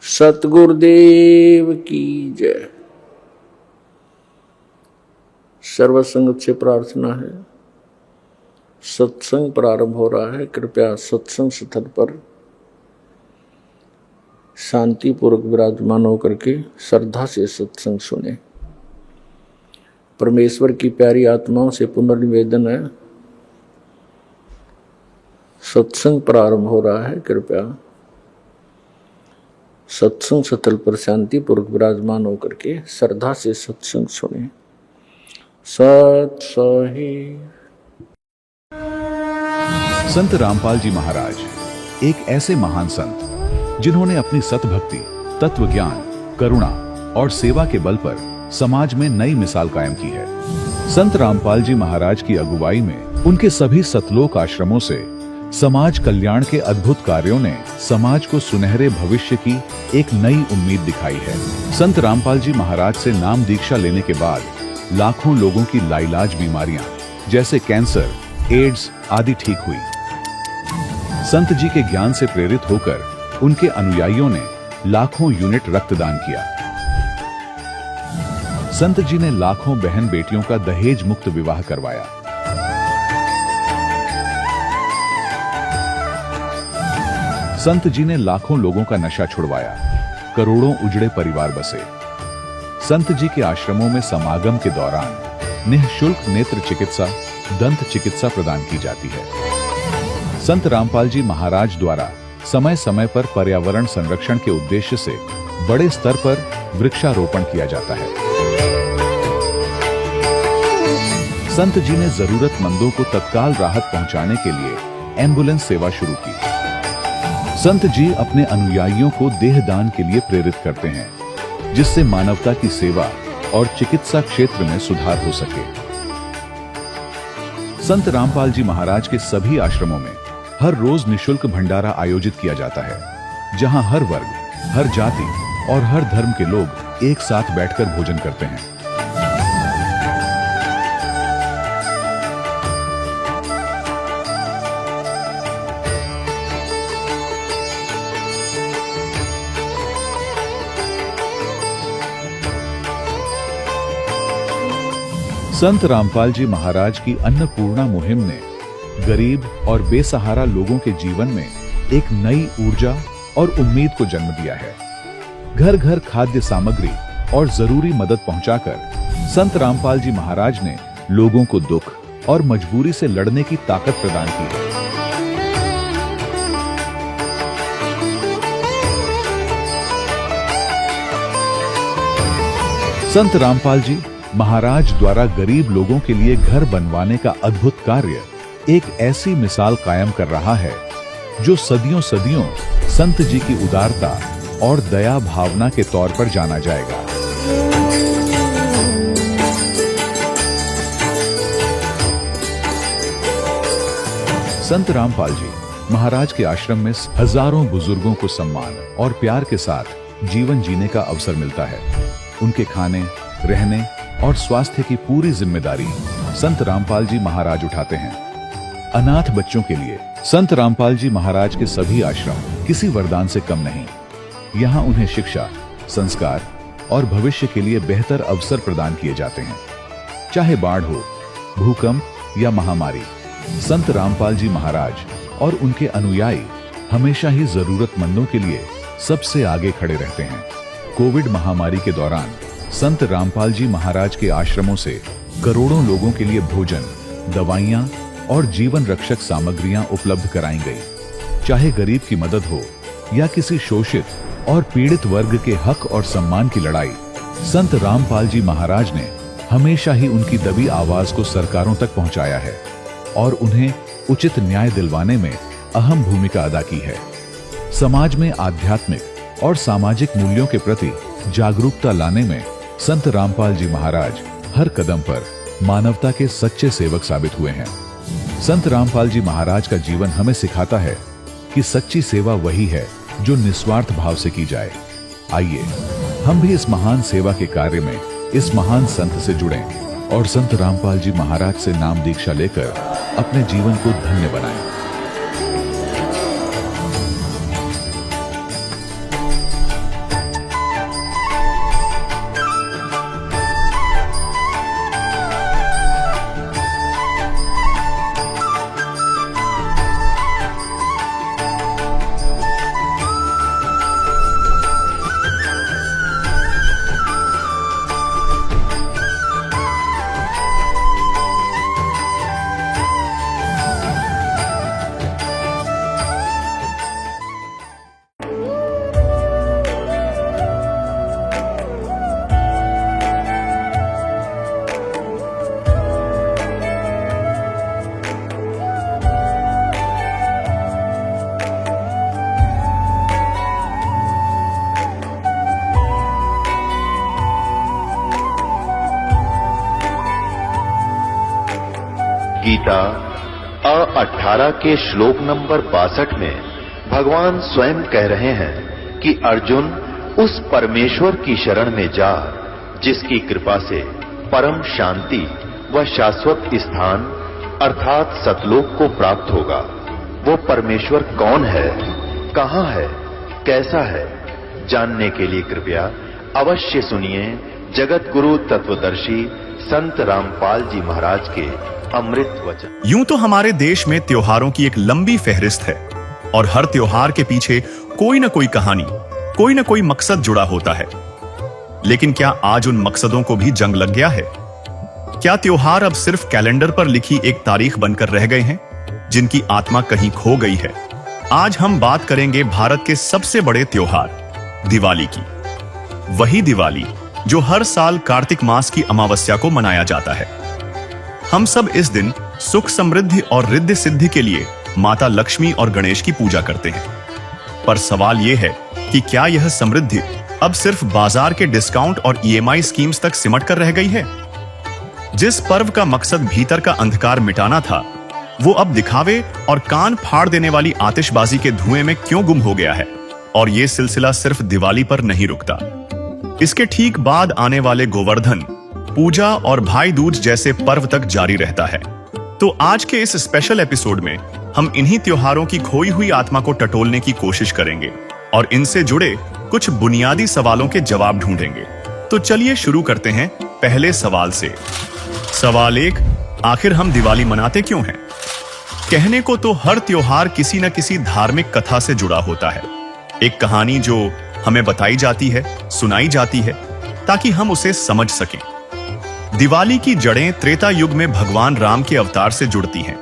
सतगुरुदेव की जय। सर्वसंगत से प्रार्थना है, सत्संग प्रारंभ हो रहा है। कृपया सत्संग स्थल पर शांतिपूर्वक विराजमान होकर के श्रद्धा से सत्संग सुने। परमेश्वर की प्यारी आत्माओं से पुनर्निवेदन है, सत्संग प्रारंभ हो रहा है। कृपया सत्संग स्थल पर शांतिपूर्वक विराजमान होकर के श्रद्धा से सत्संग सुने। सत सही। संत रामपाल जी महाराज एक ऐसे महान संत जिन्होंने अपनी सतभक्ति, तत्व ज्ञान, करुणा और सेवा के बल पर समाज में नई मिसाल कायम की है। संत रामपाल जी महाराज की अगुवाई में उनके सभी सतलोक आश्रमों से समाज कल्याण के अद्भुत कार्यों ने समाज को सुनहरे भविष्य की एक नई उम्मीद दिखाई है। संत रामपाल जी महाराज से नाम दीक्षा लेने के बाद लाखों लोगों की लाइलाज बीमारियां जैसे कैंसर, एड्स आदि ठीक हुई। संत जी के ज्ञान से प्रेरित होकर उनके अनुयायियों ने लाखों यूनिट रक्तदान किया। संत जी ने लाखों बहन बेटियों का दहेज मुक्त विवाह करवाया। संत जी ने लाखों लोगों का नशा छुड़वाया, करोड़ों उजड़े परिवार बसे। संत जी के आश्रमों में समागम के दौरान निःशुल्क नेत्र चिकित्सा, दंत चिकित्सा प्रदान की जाती है। संत रामपाल जी महाराज द्वारा समय समय पर पर्यावरण संरक्षण के उद्देश्य से बड़े स्तर पर वृक्षारोपण किया जाता है। संत जी ने जरूरतमंदों को तत्काल राहत पहुंचाने के लिए एम्बुलेंस सेवा शुरू की। संत जी अपने अनुयायियों को देहदान के लिए प्रेरित करते हैं, जिससे मानवता की सेवा और चिकित्सा क्षेत्र में सुधार हो सके। संत रामपाल जी महाराज के सभी आश्रमों में हर रोज निःशुल्क भंडारा आयोजित किया जाता है, जहां हर वर्ग, हर जाति और हर धर्म के लोग एक साथ बैठकर भोजन करते हैं। संत रामपाल जी महाराज की अन्नपूर्णा मुहिम ने गरीब और बेसहारा लोगों के जीवन में एक नई ऊर्जा और उम्मीद को जन्म दिया है। घर घर खाद्य सामग्री और जरूरी मदद पहुंचाकर संत रामपाल जी महाराज ने लोगों को दुख और मजबूरी से लड़ने की ताकत प्रदान की है। संत रामपाल जी महाराज द्वारा गरीब लोगों के लिए घर बनवाने का अद्भुत कार्य एक ऐसी मिसाल कायम कर रहा है जो सदियों सदियों संत जी की उदारता और दया भावना के तौर पर जाना जाएगा। संत रामपाल जी महाराज के आश्रम में हजारों बुजुर्गों को सम्मान और प्यार के साथ जीवन जीने का अवसर मिलता है। उनके खाने, रहने और स्वास्थ्य की पूरी जिम्मेदारी संत रामपाल जी महाराज उठाते हैं। अनाथ बच्चों के लिए संत रामपाल जी महाराज के सभी आश्रम किसी वरदान से कम नहीं। यहाँ उन्हें शिक्षा, संस्कार और भविष्य के लिए बेहतर अवसर प्रदान किए जाते हैं। चाहे बाढ़ हो, भूकंप या महामारी, संत रामपाल जी महाराज और उनके अनुयायी हमेशा ही जरूरतमंदों के लिए सबसे आगे खड़े रहते हैं। कोविड महामारी के दौरान संत रामपाल जी महाराज के आश्रमों से करोड़ों लोगों के लिए भोजन, दवाइयां और जीवन रक्षक सामग्रियां उपलब्ध कराई गई। चाहे गरीब की मदद हो या किसी शोषित और पीड़ित वर्ग के हक और सम्मान की लड़ाई, संत रामपाल जी महाराज ने हमेशा ही उनकी दबी आवाज को सरकारों तक पहुंचाया है और उन्हें उचित न्याय दिलवाने में अहम भूमिका अदा की है। समाज में आध्यात्मिक और सामाजिक मूल्यों के प्रति जागरूकता लाने में संत रामपाल जी महाराज हर कदम पर मानवता के सच्चे सेवक साबित हुए हैं। संत रामपाल जी महाराज का जीवन हमें सिखाता है कि सच्ची सेवा वही है जो निस्वार्थ भाव से की जाए। आइए हम भी इस महान सेवा के कार्य में इस महान संत से जुड़ें और संत रामपाल जी महाराज से नाम दीक्षा लेकर अपने जीवन को धन्य बनाएं। गीता 18 के श्लोक नंबर 62 में भगवान स्वयं कह रहे हैं कि अर्जुन उस परमेश्वर की शरण में जा जिसकी कृपा से परम शांति व शाश्वत स्थान अर्थात सतलोक को प्राप्त होगा। वो परमेश्वर कौन है, कहां है, कैसा है, जानने के लिए कृपया अवश्य सुनिए जगत गुरु तत्वदर्शी संत रामपाल जी महाराज के अमृत वचन। यूं तो हमारे देश में त्योहारों की एक लंबी फहरिस्त है और हर त्योहार के पीछे कोई न कोई कहानी, कोई न कोई मकसद जुड़ा होता है। लेकिन क्या आज उन मकसदों को भी जंग लग गया है? क्या त्योहार अब सिर्फ कैलेंडर पर लिखी एक तारीख बनकर रह गए हैं, जिनकी आत्मा कहीं खो गई है? आज हम बात करेंगे भारत के सबसे बड़े त्योहार दिवाली की। वही दिवाली जो हर साल कार्तिक मास की अमावस्या को मनाया जाता है। हम सब इस दिन सुख समृद्धि और रिद्धि सिद्धि के लिए माता लक्ष्मी और गणेश की पूजा करते हैं। पर सवाल यह है कि क्या यह समृद्धि अब सिर्फ बाजार के डिस्काउंट और ईएमआई स्कीम्स तक सिमट कर रह गई है? जिस पर्व का मकसद भीतर का अंधकार मिटाना था, वो अब दिखावे और कान फाड़ देने वाली आतिशबाजी के धुएं में क्यों गुम हो गया है? और ये सिलसिला सिर्फ दिवाली पर नहीं रुकता। इसके ठीक बाद आने वाले गोवर्धन पूजा और भाई दूज जैसे पर्व तक जारी रहता है। तो आज के इस स्पेशल एपिसोड में हम इन्हीं त्योहारों की खोई हुई आत्मा को टटोलने की कोशिश करेंगे और इनसे जुड़े कुछ बुनियादी सवालों के जवाब ढूंढेंगे। तो चलिए शुरू करते हैं पहले सवाल से। सवाल 1, आखिर हम दिवाली मनाते क्यों हैं? कहने को तो हर त्योहार किसी न किसी धार्मिक कथा से जुड़ा होता है। एक कहानी जो हमें बताई जाती है, सुनाई जाती है, ताकि हम उसे समझ सकें। दिवाली की जड़ें त्रेता युग में भगवान राम के अवतार से जुड़ती हैं।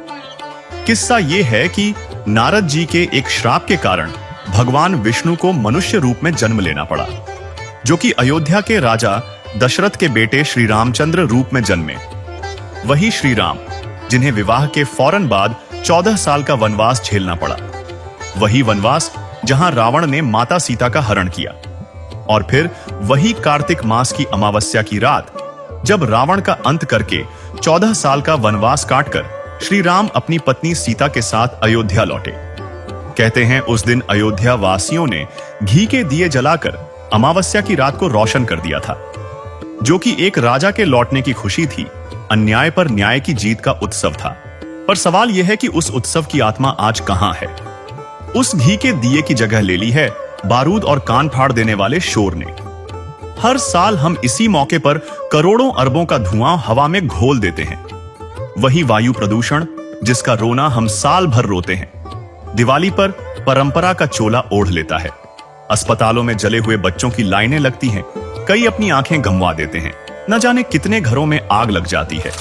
किस्सा यह है कि नारद जी के एक श्राप के कारण भगवान विष्णु को मनुष्य रूप में जन्म लेना पड़ा, जो कि अयोध्या के राजा दशरथ के बेटे श्री रामचंद्र रूप में जन्मे। वही श्री राम जिन्हें विवाह के फौरन बाद 14 साल का वनवास झेलना पड़ा। वही वनवास जहां रावण ने माता सीता का हरण किया। और फिर वही कार्तिक मास की अमावस्या की रात, जब रावण का अंत करके 14 साल का वनवास काटकर श्री राम अपनी पत्नी सीता के साथ अयोध्या लौटे। कहते हैं उस दिन अयोध्या वासियों ने घी के दिए जलाकर अमावस्या की रात को रोशन कर दिया था, जो कि एक राजा के लौटने की खुशी थी, अन्याय पर न्याय की जीत का उत्सव था। पर सवाल यह है कि उस उत्सव की आत्मा आज कहां है? उस घी के दिए की जगह ले ली है बारूद और कान फाड़ देने वाले शोर ने। हर साल हम इसी मौके पर करोड़ों अरबों का धुआं हवा में घोल देते हैं। वही वायु प्रदूषण जिसका रोना हम साल भर रोते हैं, दिवाली पर परंपरा का चोला ओढ़ लेता है। अस्पतालों में जले हुए बच्चों की लाइनें लगती हैं, कई अपनी आंखें गंवा देते हैं, न जाने कितने घरों में आग लग जाती है।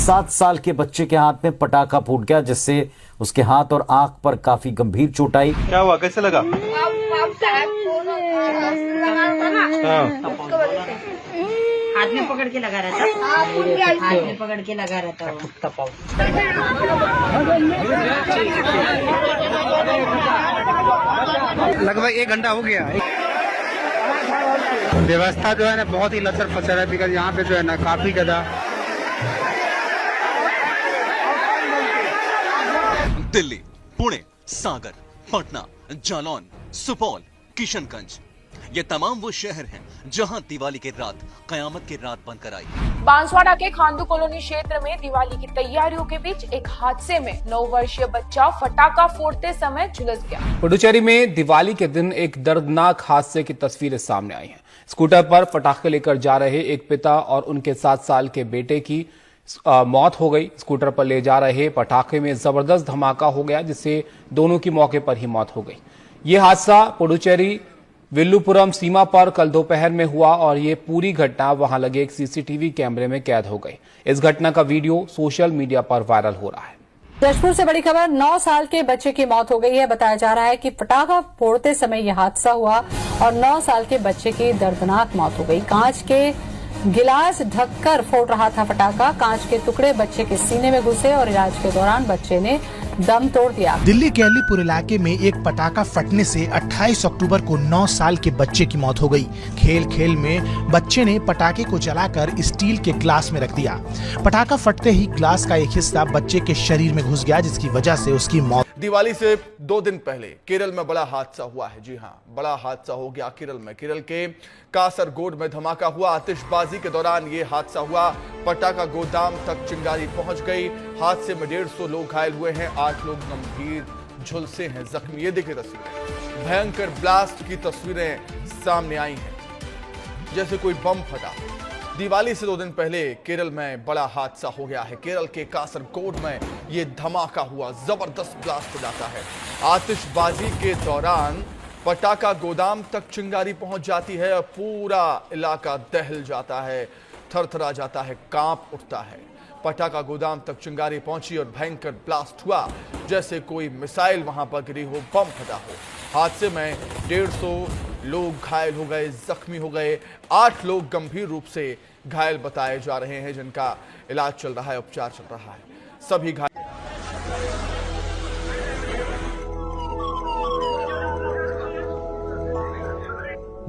7 साल के बच्चे के हाथ में पटाखा फूट गया, जिससे उसके हाथ और आंख पर काफी गंभीर चोट आई। क्या हुआ, कैसे लगा? हाथ में पकड़ के लगा रहता, हाथ में पकड़ के लगा रहता वो। लगभग 1 घंटा हो गया। व्यवस्था जो है ना बहुत ही लचर फचर है, बिकॉज यहाँ पे जो है ना काफी ज्यादा। दिल्ली, पुणे, सागर, पटना, जालौन, सुपौल, किशनगंज, ये तमाम वो शहर हैं जहां दिवाली की रात कयामत की रात बनकर आई। बांसवाड़ा के खांडू कॉलोनी क्षेत्र में दिवाली की तैयारियों के बीच एक हादसे में 9 वर्षीय बच्चा फटाका फोड़ते समय झुलस गया। पुडुचेरी में दिवाली के दिन एक दर्दनाक हादसे की तस्वीरें सामने आई हैं। स्कूटर पर पटाखे लेकर जा रहे एक पिता और उनके 7 साल के बेटे की मौत हो गई। स्कूटर पर ले जा रहे पटाखे में जबरदस्त धमाका हो गया, जिससे दोनों की मौके पर ही मौत हो गई। ये हादसा पुडुचेरी विल्लुपुरम सीमा पर कल दोपहर में हुआ और ये पूरी घटना वहां लगे एक सीसीटीवी कैमरे में कैद हो गई। इस घटना का वीडियो सोशल मीडिया पर वायरल हो रहा है। जशपुर से बड़ी खबर, 9 साल के बच्चे की मौत हो गई है। बताया जा रहा है कि पटाखा फोड़ते समय यह हादसा हुआ और 9 साल के बच्चे की दर्दनाक मौत हो गई। कांच के गिलास ढककर फोड़ रहा था पटाखा। कांच के टुकड़े बच्चे के सीने में घुसे और इलाज के दौरान बच्चे ने दम तोड़ दिया। दिल्ली के अलीपुर इलाके में एक पटाखा फटने से 28 अक्टूबर को 9 साल के बच्चे की मौत हो गई। खेल खेल में बच्चे ने पटाखे को जलाकर स्टील के ग्लास में रख दिया। पटाखा फटते ही ग्लास का एक हिस्सा बच्चे के शरीर में घुस गया, जिसकी वजह से उसकी मौत। दिवाली से 2 दिन पहले केरल में बड़ा हादसा हुआ है। जी हां, बड़ा हादसा हो गया केरल में। केरल के कासरगोड में धमाका हुआ। आतिशबाजी के दौरान यह हादसा हुआ। पटाखा गोदाम तक चिंगारी पहुंच गई। हादसे में 150 लोग घायल हुए हैं। 8 लोग गंभीर झुलसे हैं, जख्मी। ये देखिए तस्वीरें, भयंकर ब्लास्ट की तस्वीरें सामने आई हैं, जैसे कोई बम फटा। दिवाली से 2 दिन पहले केरल में बड़ा हादसा हो गया है। केरल के कासरगोड में यह धमाका हुआ। जबरदस्त ब्लास्ट हो जाता है। आतिशबाजी के दौरान पटाखा गोदाम तक चिंगारी पहुंच जाती है और पूरा इलाका दहल जाता है, थरथरा जाता है, कांप उठता है। पटाखा गोदाम तक चिंगारी पहुंची और भयंकर ब्लास्ट हुआ, जैसे कोई मिसाइल वहां पर गिरी हो, बम फटा हो। हादसे में 150 लोग घायल हो गए, जख्मी हो गए। 8 लोग गंभीर रूप से घायल बताए जा रहे हैं, जिनका इलाज चल रहा है, उपचार चल रहा है। सभी घायल।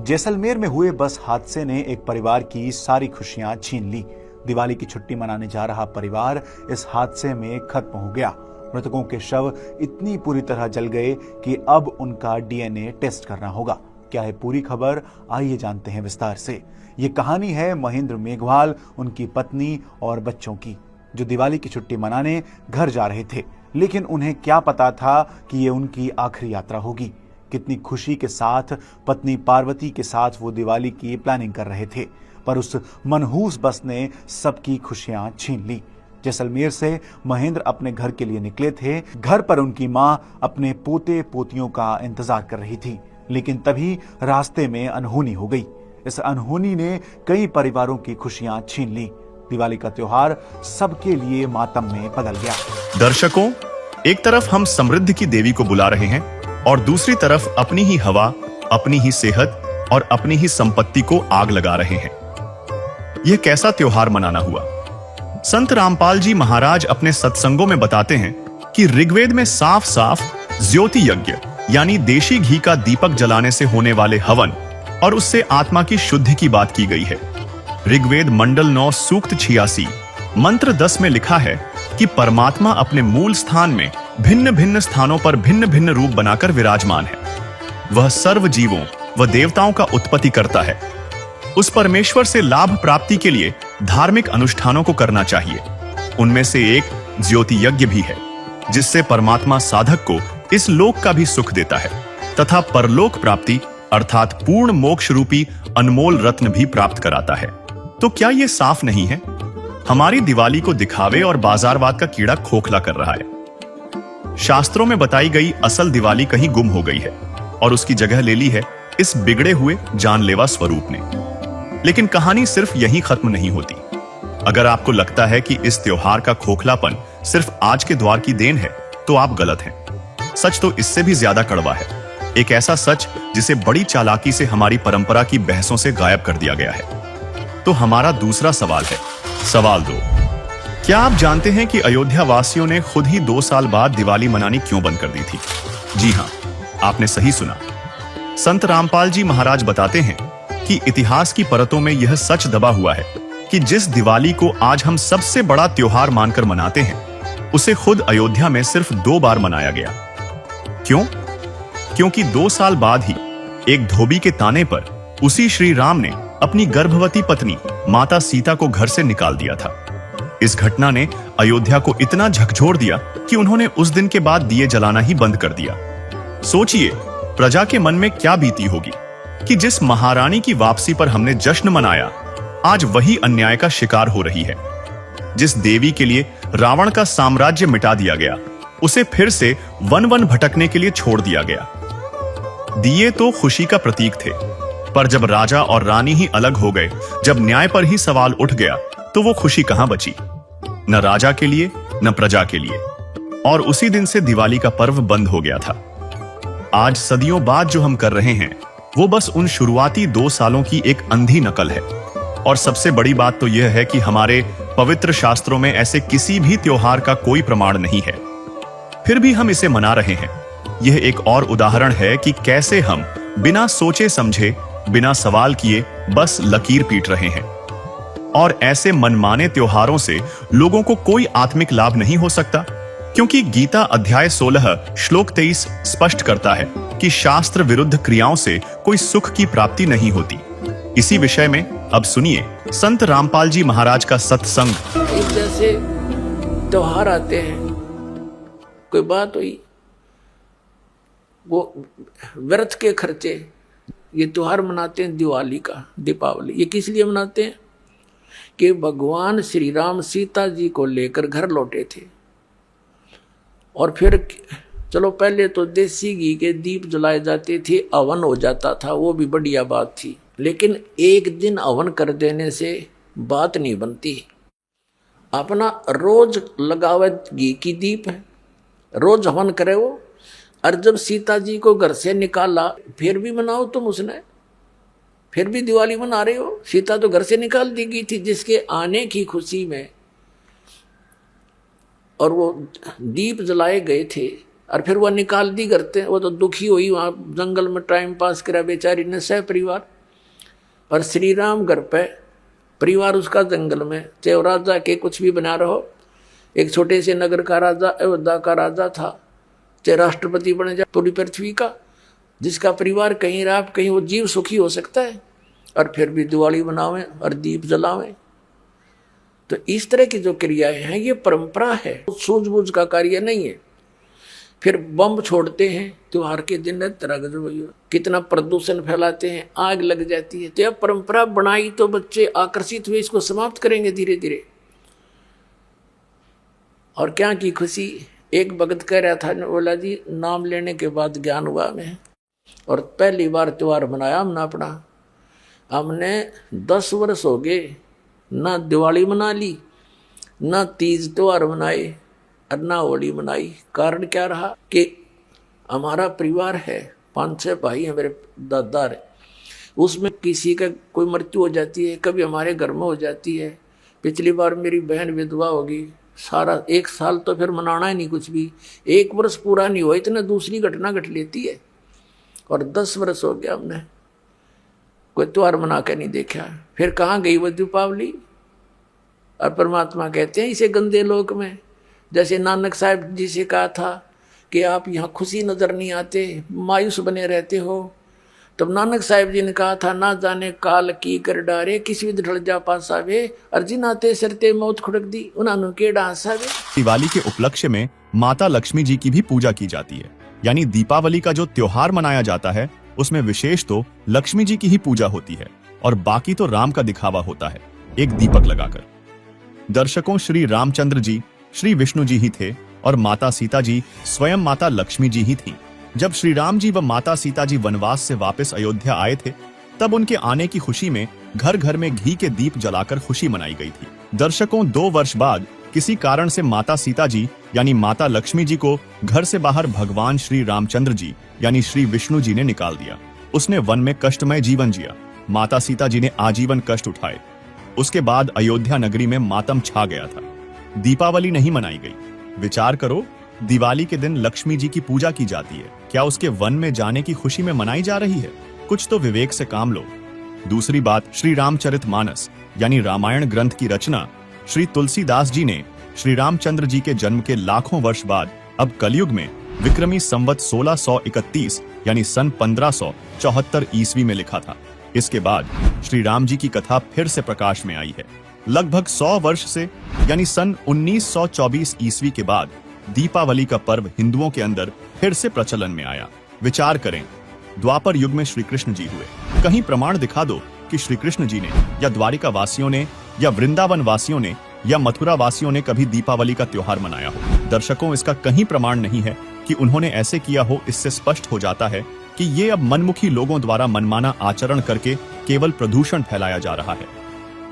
जैसलमेर में हुए बस हादसे ने एक परिवार की सारी खुशियां छीन ली। दिवाली की छुट्टी मनाने जा रहा परिवार इस हादसे में खत्म हो गया। मृतकों के शव इतनी पूरी तरह जल गए कि अब उनका डीएनए टेस्ट करना होगा। क्या है पूरी खबर, आइए जानते हैं विस्तार से। ये कहानी है महेंद्र मेघवाल, उनकी पत्नी और बच्चों की, जो दिवाली की छुट्टी मनाने घर जा रहे थे। लेकिन उन्हें क्या पता था कि ये उनकी आखिरी यात्रा होगी। कितनी खुशी के साथ पत्नी पार्वती के साथ वो दिवाली की प्लानिंग कर रहे थे, पर उस मनहूस बस ने सबकी खुशियां छीन ली। जैसलमेर से महेंद्र अपने घर के लिए निकले थे। घर पर उनकी मां अपने पोते पोतियों का इंतजार कर रही थी, लेकिन तभी रास्ते में अनहोनी हो गई। इस अनहोनी ने कई परिवारों की खुशियां छीन ली। दिवाली का त्योहार सबके लिए मातम में बदल गया। दर्शकों, एक तरफ हम समृद्धि की देवी को बुला रहे हैं और दूसरी तरफ अपनी ही हवा, अपनी ही सेहत और अपनी ही संपत्ति को आग लगा रहे हैं। यह कैसा त्योहार मनाना हुआ? संत रामपाल जी महाराज अपने सत्संगों में बताते हैं कि ऋग्वेद में साफ साफ ज्योति यज्ञ यानी देशी घी का दीपक जलाने से होने वाले हवन और उससे आत्मा की शुद्धि की बात की गई है। ऋग्वेद मंडल 9 सूक्त 86 मंत्र 10 में लिखा है कि परमात्मा अपने मूल स्थान में भिन्न भिन्न स्थानों पर भिन्न भिन्न रूप बनाकर विराजमान है। वह सर्व जीवों व देवताओं का उत्पत्ति करता है। उस परमेश्वर से लाभ प्राप्ति के लिए धार्मिक अनुष्ठानों को करना चाहिए। उनमें से एक ज्योति यज्ञ भी है, जिससे परमात्मा साधक को इस लोक का भी सुख देता है तथा परलोक प्राप्ति अर्थात पूर्ण मोक्ष रूपी अनमोल रत्न भी प्राप्त कराता है। तो क्या यह साफ नहीं है? हमारी दिवाली को दिखावे और बाजारवाद का कीड़ा खोखला कर रहा है। शास्त्रों में बताई गई असल दिवाली कहीं गुम हो गई है और उसकी जगह ले ली है इस बिगड़े हुए जानलेवा स्वरूप ने। लेकिन कहानी सिर्फ यहीं खत्म नहीं होती। अगर आपको लगता है कि इस त्योहार का खोखलापन सिर्फ आज के द्वार की देन है, तो आप गलत हैं। सच तो इससे भी ज्यादा कड़वा है। एक ऐसा सच जिसे बड़ी चालाकी से हमारी परंपरा की बहसों से गायब कर दिया गया है। तो हमारा दूसरा सवाल है, सवाल 2। क्या आप जानते हैं कि अयोध्या वासियों ने खुद ही 2 साल बाद दिवाली मनानी क्यों बंद कर दी थी? जी हां, आपने सही सुना। संत रामपाल जी महाराज बताते हैं कि इतिहास की परतों में यह सच दबा हुआ है कि जिस दिवाली को आज हम सबसे बड़ा त्योहार मानकर मनाते हैं, उसे खुद अयोध्या में सिर्फ 2 बार मनाया गया। क्यों? क्योंकि 2 साल बाद ही एक धोबी के ताने पर उसी श्री राम ने अपनी गर्भवती पत्नी माता सीता को घर से निकाल दिया था। इस घटना ने अयोध्या को इतना झकझोर दिया कि उन्होंने उस दिन के बाद दिए जलाना ही बंद कर दिया। सोचिए प्रजा के मन में क्या बीती होगी कि जिस महारानी की वापसी पर हमने जश्न मनाया, आज वही अन्याय का शिकार हो रही है। जिस देवी के लिए रावण का साम्राज्य मिटा दिया गया, उसे फिर से वन वन भटकने के लिए छोड़ दिया गया। दिए तो खुशी का प्रतीक थे, पर जब राजा और रानी ही अलग हो गए, जब न्याय पर ही सवाल उठ गया, तो वो खुशी कहां बची? न राजा के लिए न प्रजा के लिए। और उसी दिन से दिवाली का पर्व बंद हो गया था। आज सदियों बाद जो हम कर रहे हैं, वो बस उन शुरुआती 2 सालों की एक अंधी नकल है। और सबसे बड़ी बात तो यह है कि हमारे पवित्र शास्त्रों में ऐसे किसी भी त्योहार का कोई प्रमाण नहीं है। फिर भी हम इसे मना रहे हैं। यह एक और उदाहरण है कि कैसे हम बिना सोचे समझे, बिना सवाल किए बस लकीर पीट रहे हैं। और ऐसे मनमाने त्योहारों से लोगों को कोई आत्मिक लाभ नहीं हो सकता, क्योंकि गीता अध्याय 16 श्लोक 23 स्पष्ट करता है कि शास्त्र विरुद्ध क्रियाओं से कोई सुख की प्राप्ति नहीं होती। इसी विषय में अब सुनिए संत रामपाल जी महाराज का सत्संग। एक जैसे त्योहार आते हैं, कोई बात हुई, वो व्यर्थ के खर्चे, ये त्योहार मनाते हैं दिवाली का, दीपावली, ये किस लिए मनाते हैं कि भगवान श्री राम सीता जी को लेकर घर लौटे थे। और फिर चलो पहले तो देसी घी के दीप जलाए जाते थे, हवन हो जाता था, वो भी बढ़िया बात थी। लेकिन एक दिन हवन कर देने से बात नहीं बनती। अपना रोज लगावे घी की दीप है, रोज हवन करे वो। और जब सीता जी को घर से निकाला, फिर भी मनाओ तुम उसने, फिर भी दिवाली मना रहे हो। सीता तो घर से निकाल दी गई थी जिसके आने की खुशी में, और वो दीप जलाए गए थे, और फिर वह निकाल दी करते। वो तो दुखी हुई, वहाँ जंगल में टाइम पास करा बेचारी ने सह परिवार। और श्री राम घर पे, परिवार उसका जंगल में, चाहे राजा के कुछ भी बना रहो, एक छोटे से नगर का राजा, अयोध्या का राजा था, चाहे राष्ट्रपति बने जाए पूरी पृथ्वी का, जिसका परिवार कहीं रहा कहीं वो जीव सुखी हो सकता है, और फिर भी दिवाली बनावें और दीप जलावें। तो इस तरह की जो क्रियाएं हैं ये परंपरा है, सूझबूझ का कार्य नहीं है। फिर बम छोड़ते हैं त्योहार के दिन, तरह कितना प्रदूषण फैलाते हैं, आग लग जाती है। तो यह परंपरा बनाई तो बच्चे आकर्षित हुए, इसको समाप्त करेंगे धीरे धीरे। और क्या की खुशी, एक भगत कह रहा था, बोला जी नाम लेने के बाद ज्ञान हुआ हमें, और पहली बार त्योहार मनाया हमने अपना। हमने 10 वर्ष हो गए ना दिवाली मना ली, ना तीज त्योहार मनाए, और ना होली मनाई। कारण क्या रहा कि हमारा परिवार है, 5-6 भाई हैं, मेरे दादा है, उसमें किसी का कोई मृत्यु हो जाती है, कभी हमारे घर में हो जाती है। पिछली बार मेरी बहन विधवा होगी, सारा 1 साल तो फिर मनाना ही नहीं कुछ भी, 1 वर्ष पूरा नहीं हुआ इतना दूसरी घटना घट लेती है। और 10 वर्ष हो गया हमने कोई त्योहार मना के नहीं देखा। फिर कहाँ गई वो दीपावली। और परमात्मा कहते हैं इसे गंदे लोक में, जैसे नानक साहब जी से कहा था कि आप यहाँ खुशी नजर नहीं आते, मायूस बने रहते हो। तब नानक साहब जी ने कहा था, ना जाने काल की कर डारे, किसी भी ढल जा पासावे, अर्जी नाते सरते मौत खुड़क दी, उन्होंने के डांसावे। दिवाली के उपलक्ष्य में माता लक्ष्मी जी की भी पूजा की जाती है। यानी दीपावली का जो त्योहार मनाया जाता है उसमें विशेष तो लक्ष्मी जी की ही पूजा होती है, और बाकी तो राम का दिखावा होता है एक दीपक लगाकर। दर्शकों, श्री रामचंद्र जी श्री विष्णु जी ही थे, और माता सीता जी स्वयं माता लक्ष्मी जी ही थी। जब श्री राम जी व माता सीता जी वनवास से वापस अयोध्या आए थे, तब उनके आने की खुशी में घर घर में घी के दीप जलाकर खुशी मनाई गई थी। दर्शकों, 2 वर्ष बाद किसी कारण से माता सीता जी यानी माता लक्ष्मी जी को घर से बाहर भगवान श्री रामचंद्र जी यानी श्री विष्णु जी ने निकाल दिया। उसने वन में कष्टमय जीवन जिया। माता सीता जी ने आजीवन कष्ट उठाए। उसके बाद अयोध्या नगरी में मातम छा गया था। दीपावली नहीं मनाई गई। विचार करो, दिवाली के दिन लक्ष्मी जी की पूजा की जाती है, क्या उसके वन में जाने की खुशी में मनाई जा रही है? कुछ तो विवेक से काम लो। दूसरी बात, श्री रामचरितमानस यानी रामायण ग्रंथ की रचना श्री तुलसीदास जी ने श्री रामचंद्र जी के जन्म के लाखों वर्ष बाद अब कलयुग में विक्रमी संवत 1631 यानी सन 1574 ईस्वी में लिखा था। इसके बाद श्री राम जी की कथा फिर से प्रकाश में आई है। लगभग 100 वर्ष से यानी सन 1924 ईस्वी के बाद दीपावली का पर्व हिंदुओं के अंदर फिर से प्रचलन में आया। विचार करें, द्वापर युग में श्री कृष्ण जी हुए, कहीं प्रमाण दिखा दो कि श्री कृष्ण जी ने या द्वारिका वासियों ने या वृंदावन वासियों ने या मथुरा वासियों ने कभी दीपावली का त्योहार मनाया हो। दर्शकों, इसका कहीं प्रमाण नहीं है कि उन्होंने ऐसे किया हो। इससे स्पष्ट हो जाता है कि ये अब मनमुखी लोगों द्वारा मनमाना आचरण करके केवल प्रदूषण फैलाया जा रहा है।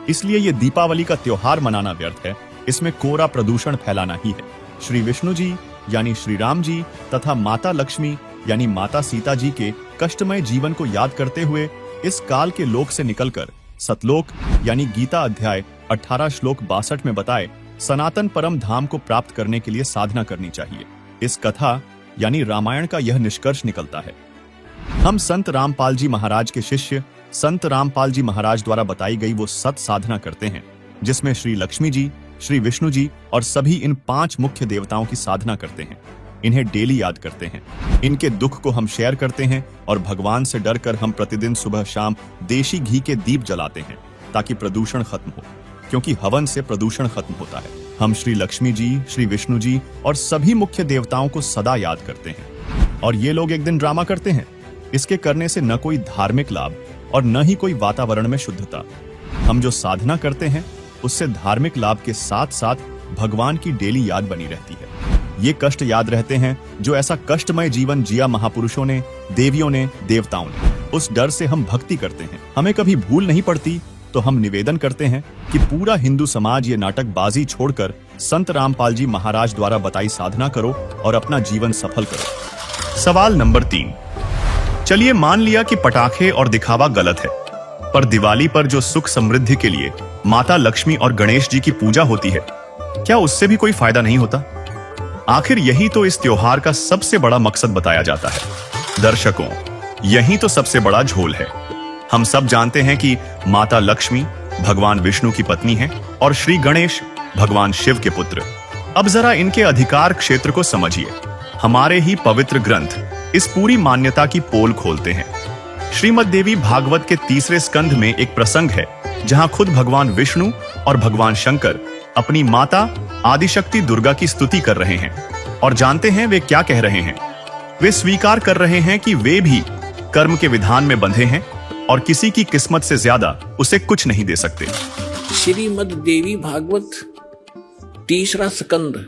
इसलिए ये दीपावली का त्योहार मनाना व्यर्थ है, इसमें कोरा प्रदूषण फैलाना ही है। श्री विष्णु जी यानी श्री राम जी तथा माता लक्ष्मी यानी माता सीता जी के कष्टमय जीवन को याद करते हुए इस काल के लोक से निकलकर सतलोक यानी गीता अध्याय 18 श्लोक 62 में बताए सनातन परम धाम को प्राप्त करने के लिए साधना करनी चाहिए। इस कथा यानी रामायण का यह निष्कर्ष निकलता है। हम संत रामपाल जी महाराज के शिष्य संत रामपाल जी महाराज द्वारा बताई गई वो सत साधना करते हैं, जिसमें श्री लक्ष्मी जी, श्री विष्णु जी और सभी इन 5 मुख्य देवताओं की साधना करते हैं। इन्हें डेली याद करते हैं, इनके दुख को हम शेयर करते हैं और भगवान से डरकर हम प्रतिदिन सुबह शाम देशी घी के दीप जलाते हैं ताकि प्रदूषण खत्म हो, क्योंकि हवन से प्रदूषण खत्म होता है। हम श्री लक्ष्मी जी, श्री विष्णु जी और सभी मुख्य देवताओं को सदा याद करते हैं। और ये लोग एक दिन ड्रामा करते हैं। इसके करने से न कोई धार्मिक लाभ और न ही कोई वातावरण में शुद्धता। हम जो साधना करते हैं उससे धार्मिक लाभ के साथ साथ भगवान की डेली याद बनी रहती है। ये कष्ट याद रहते हैं जो ऐसा कष्टमय जीवन जिया महापुरुषों ने, देवियों ने, देवताओं ने। उस डर से हम भक्ति करते हैं। हमें कभी भूल नहीं पड़ती तो हम निवेदन करते हैं कि पूरा हिंदू समाज ये नाटकबाजी छोड़कर संत रामपाल जी महाराज द्वारा बताई साधना करो और अपना जीवन सफल करो। सवाल नंबर 3। चलिए मान लिया कि पटाखे और दिखावा गलत है, पर दिवाली पर जो सुख समृद्धि के लिए माता लक्ष्मी और गणेश जी की पूजा होती है, क्या उससे भी कोई फायदा नहीं होता? आखिर यही तो इस त्योहार का सबसे बड़ा मकसद बताया जाता है। दर्शकों, यही तो सबसे बड़ा झोल है। हम सब जानते हैं कि माता लक्ष्मी भगवान विष्णु की पत्नी है और श्री गणेश भगवान शिव के पुत्र। अब जरा इनके अधिकार क्षेत्र को समझिए। हमारे ही पवित्र ग्रंथ इस पूरी मान्यता की पोल खोलते हैं। श्रीमद् देवी भागवत के 3 स्कंध में एक प्रसंग है जहां खुद भगवान विष्णु और भगवान शंकर अपनी माता आदिशक्ति दुर्गा की स्तुति कर रहे हैं। और जानते हैं वे क्या कह रहे हैं? वे स्वीकार कर रहे हैं कि वे भी कर्म के विधान में बंधे हैं और किसी की किस्मत से ज्यादा उसे कुछ नहीं दे सकते। श्रीमद् देवी भागवत 3 स्कंद।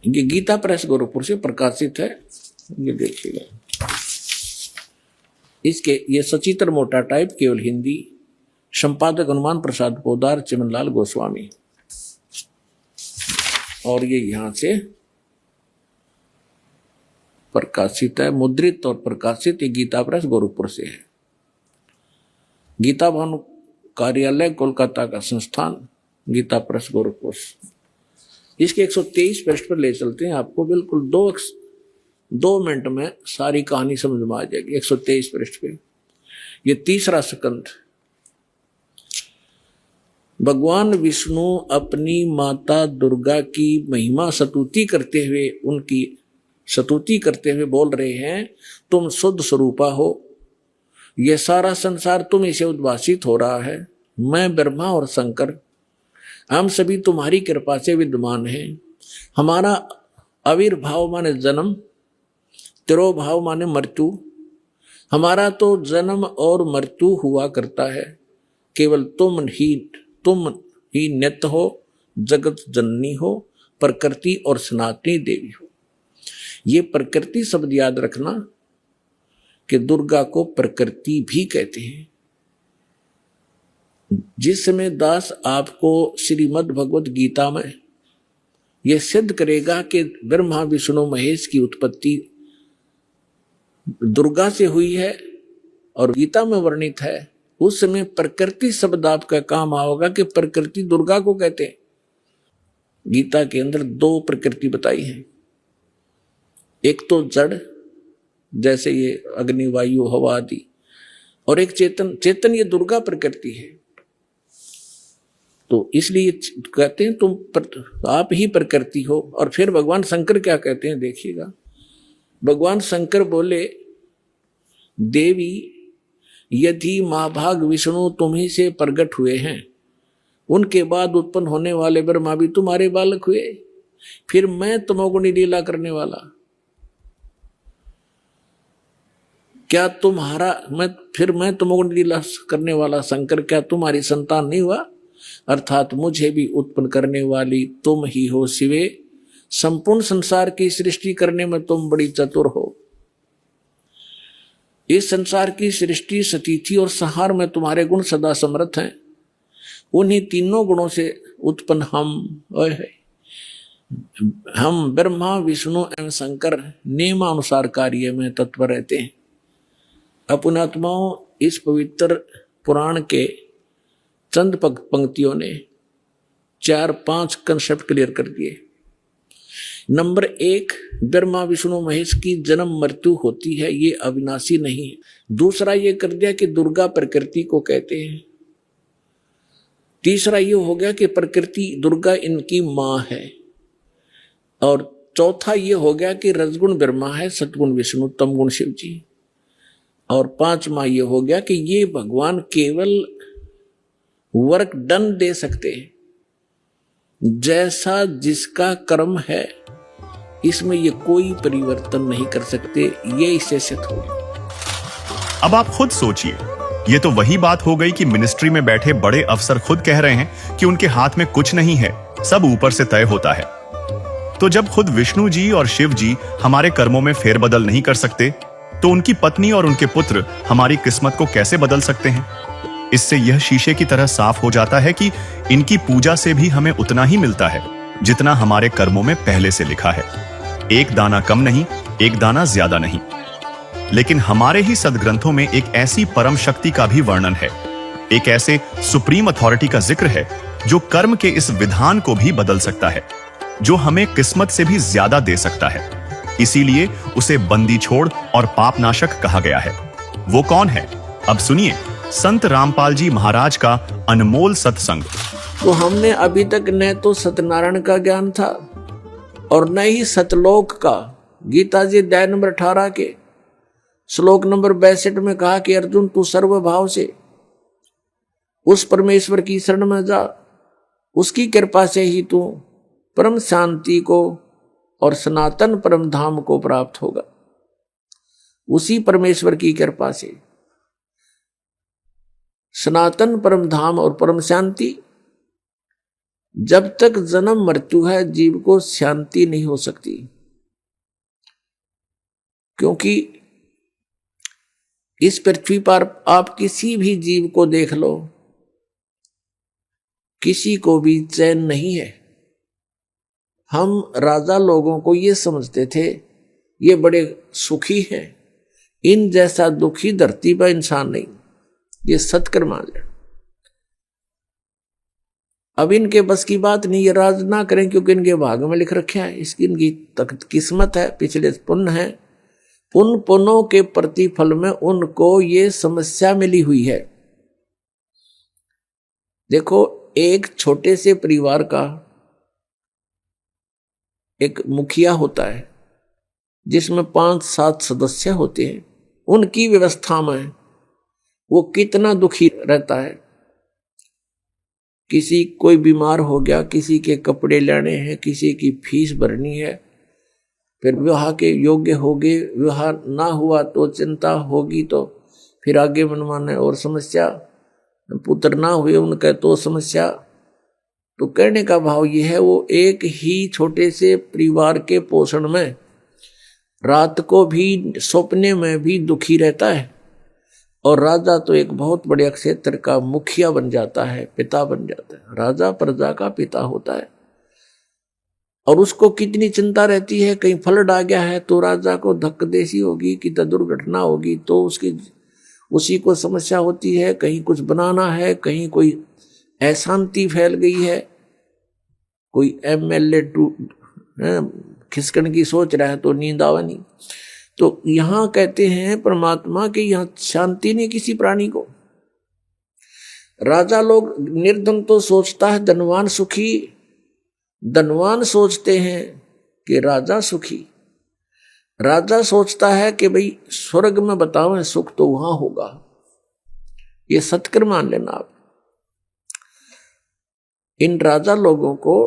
ये गीता प्रेस गोरखपुर से प्रकाशित है। ये देखिएगा, इसके ये सचित्र मोटा टाइप, केवल हिंदी। संपादक हनुमान प्रसाद पोदार, चिमनलाल गोस्वामी। और ये यहां से प्रकाशित है, मुद्रित और प्रकाशित। ये गीता प्रेस गोरखपुर से है। गीता भवन कार्यालय कोलकाता का संस्थान, गीता प्रेस गोरखपुर। इसके 123 पृष्ठ पर ले चलते हैं आपको। बिल्कुल 2 मिनट में सारी कहानी समझ में आ जाएगी। 123 पृष्ठ पे ये 3 स्कंद। भगवान विष्णु अपनी माता दुर्गा की महिमा स्तुति करते हुए, उनकी स्तुति करते हुए बोल रहे हैं, तुम शुद्ध स्वरूपा हो, यह सारा संसार तुम से उद्भासित हो रहा है। मैं ब्रह्मा और शंकर, हम सभी तुम्हारी कृपा से विद्यमान हैं। हमारा आविर्भाव माने जन्म, तिरोभाव माने मृत्यु। हमारा तो जन्म और मृत्यु हुआ करता है। केवल तुम ही नित्य हो, जगत जननी हो, प्रकृति और सनातनी देवी हो। ये प्रकृति शब्द याद रखना कि दुर्गा को प्रकृति भी कहते हैं। जिस समय दास आपको श्रीमद् भगवत गीता में यह सिद्ध करेगा कि ब्रह्मा विष्णु महेश की उत्पत्ति दुर्गा से हुई है और गीता में वर्णित है, उस समय प्रकृति शब्द आपका काम आओगा कि प्रकृति दुर्गा को कहते हैं। गीता के अंदर 2 प्रकृति बताई है। एक तो जड़, जैसे ये अग्नि वायु हवा आदि, और एक चेतन ये दुर्गा प्रकृति है। तो इसलिए कहते हैं तुम आप ही प्रकृति हो। और फिर भगवान शंकर क्या कहते हैं देखिएगा। भगवान शंकर बोले, देवी यदि महाभाग विष्णु तुम्ही से प्रकट हुए हैं, उनके बाद उत्पन्न होने वाले ब्रह्मा भी तुम्हारे बालक हुए, फिर मैं तमोगुणी लीला करने वाला, क्या मैं तमोगुणी लीला करने वाला शंकर क्या तुम्हारी संतान नहीं हुआ? अर्थात मुझे भी उत्पन्न करने वाली तुम ही हो शिवे। संपूर्ण संसार की सृष्टि करने में तुम बड़ी चतुर हो। इस संसार की सृष्टि, स्थिति और संहार में तुम्हारे गुण सदा समर्थ हैं। उन्हीं तीनों गुणों से उत्पन्न हम ब्रह्मा विष्णु एवं शंकर नियमानुसार कार्य में तत्पर रहते हैं। अपनात्माओं, इस पवित्र पुराण के चंद पंक्तियों ने 4-5 कंसेप्ट क्लियर कर दिए। नंबर 1, ब्रह्मा विष्णु महेश की जन्म मृत्यु होती है, ये अविनाशी नहीं है। दूसरा ये कर दिया कि दुर्गा प्रकृति को कहते हैं। तीसरा ये हो गया कि प्रकृति दुर्गा इनकी मां है। और चौथा ये हो गया कि रजगुण ब्रह्मा है, सतगुण विष्णु, तमगुण शिव जी। और पांचवा ये हो गया कि ये भगवान केवल वर्क डन दे सकते हैं, जैसा जिसका कर्म है इसमें ये कोई परिवर्तन नहीं कर सकते, ये इससे सिद्ध हो। अब आप खुद सोचिए, ये तो वही बात हो गई कि मिनिस्ट्री में बैठे बड़े अफसर खुद कह रहे हैं कि उनके हाथ में कुछ नहीं है, सब ऊपर से तय होता है। तो जब खुद विष्णु जी और शिव जी हमारे कर्मों में फेरबदल नहीं कर सकते, तो उनकी पत्नी और उनके पुत्र हमारी किस्मत को कैसे बदल सकते हैं? इससे यह शीशे की तरह साफ हो जाता है कि इनकी पूजा से भी हमें उतना ही मिलता है जितना हमारे कर्मों में पहले से लिखा है। एक दाना कम नहीं, एक दाना ज्यादा नहीं। लेकिन हमारे ही सदग्रंथों में एक ऐसी परम शक्ति का भी वर्णन है, एक ऐसे सुप्रीम अथॉरिटी का जिक्र है जो कर्म के इस विधान को भी बदल सकता है, जो हमें किस्मत से भी ज्यादा दे सकता है। इसीलिए उसे बंदी छोड़ और पाप नाशक कहा गया है। वो कौन है? अब सुनिए संत रामपाल जी महाराज का अनमोल सत्संग। तो हमने अभी तक न तो सत्यनारायण का ज्ञान था और न ही सतलोक का। गीता जी अध्याय नंबर 18 के श्लोक नंबर 62 में कहा कि अर्जुन तू सर्वभाव से उस परमेश्वर की शरण में जा, उसकी कृपा से ही तू परम शांति को और सनातन परम धाम को प्राप्त होगा। उसी परमेश्वर की कृपा से सनातन परम धाम और परम शांति। जब तक जन्म मृत्यु है जीव को शांति नहीं हो सकती, क्योंकि इस पृथ्वी पर आप किसी भी जीव को देख लो, किसी को भी चैन नहीं है। हम राजा लोगों को ये समझते थे ये बड़े सुखी हैं, इन जैसा दुखी धरती पर इंसान नहीं, ये सत्कर मान लें। अब इनके बस की बात नहीं, ये राज ना करें क्योंकि इनके भाग में लिख रखे है, इसकी इनकी किस्मत है, पिछले पुण्य है। उन पुण्यों के प्रतिफल में उनको ये समस्या मिली हुई है। देखो, एक छोटे से परिवार का एक मुखिया होता है जिसमें 5-7 सदस्य होते हैं। उनकी व्यवस्था में वो कितना दुखी रहता है। किसी कोई बीमार हो गया, किसी के कपड़े लेने हैं, किसी की फीस भरनी है, फिर विवाह के योग्य हो गए, विवाह ना हुआ तो चिंता होगी, तो फिर आगे मनमाने और समस्या, पुत्र ना हुए उनका तो समस्या। तो कहने का भाव यह है, वो एक ही छोटे से परिवार के पोषण में रात को भी सपने में भी दुखी रहता है। और राजा तो एक बहुत बड़े क्षेत्र का मुखिया बन जाता है, पिता बन जाता है। राजा प्रजा का पिता होता है और उसको कितनी चिंता रहती है, कहीं फ्लड आ गया है तो राजा को धक्कदेसी होगी कि दुर्घटना होगी तो उसी को समस्या होती है। कहीं कुछ बनाना है, कहीं कोई अशांति फैल गई है, कोई एमएलए खिसकन की सोच रहा है तो नींद आवा नहीं। तो यहां कहते हैं परमात्मा कि यहां शांति नहीं किसी प्राणी को। राजा लोग, निर्धन तो सोचता है धनवान सुखी, धनवान सोचते हैं कि राजा सुखी। राजा सोचता है कि भाई स्वर्ग में बताओ सुख तो वहां होगा। ये सत्कर मान लेना आप। इन राजा लोगों को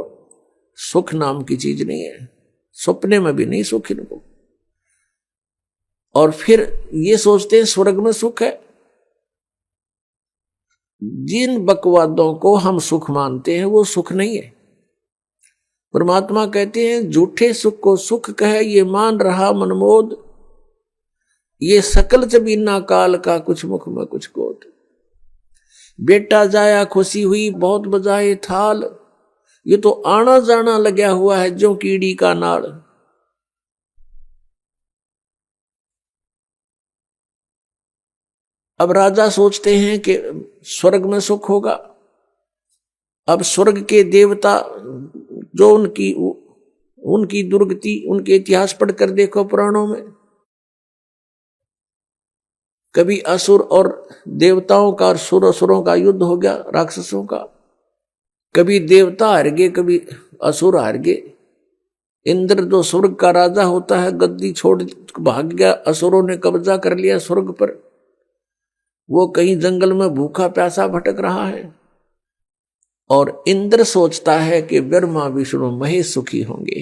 सुख नाम की चीज नहीं है, सपने में भी नहीं सुख इनको। और फिर ये सोचते हैं स्वर्ग में सुख है। जिन बकवादों को हम सुख मानते हैं वो सुख नहीं है। परमात्मा कहते हैं झूठे सुख को सुख कहे ये मान रहा मनमोद, ये सकल जबीना काल का कुछ मुख में कुछ कोद। बेटा जाया खुशी हुई बहुत बजाए थाल, ये तो आना जाना लगा हुआ है जो कीड़ी का नाड़। अब राजा सोचते हैं कि स्वर्ग में सुख होगा, अब स्वर्ग के देवता जो उनकी दुर्गति, उनके इतिहास पढ़कर देखो पुराणों में, कभी असुर और देवताओं का और असुरों का युद्ध हो गया, राक्षसों का, कभी देवता हार गए, कभी असुर हार गए। इंद्र जो स्वर्ग का राजा होता है, गद्दी छोड़ भाग गया, असुरों ने कब्जा कर लिया स्वर्ग पर, वो कहीं जंगल में भूखा प्यासा भटक रहा है। और इंद्र सोचता है कि ब्रह्मा विष्णु महेश सुखी होंगे।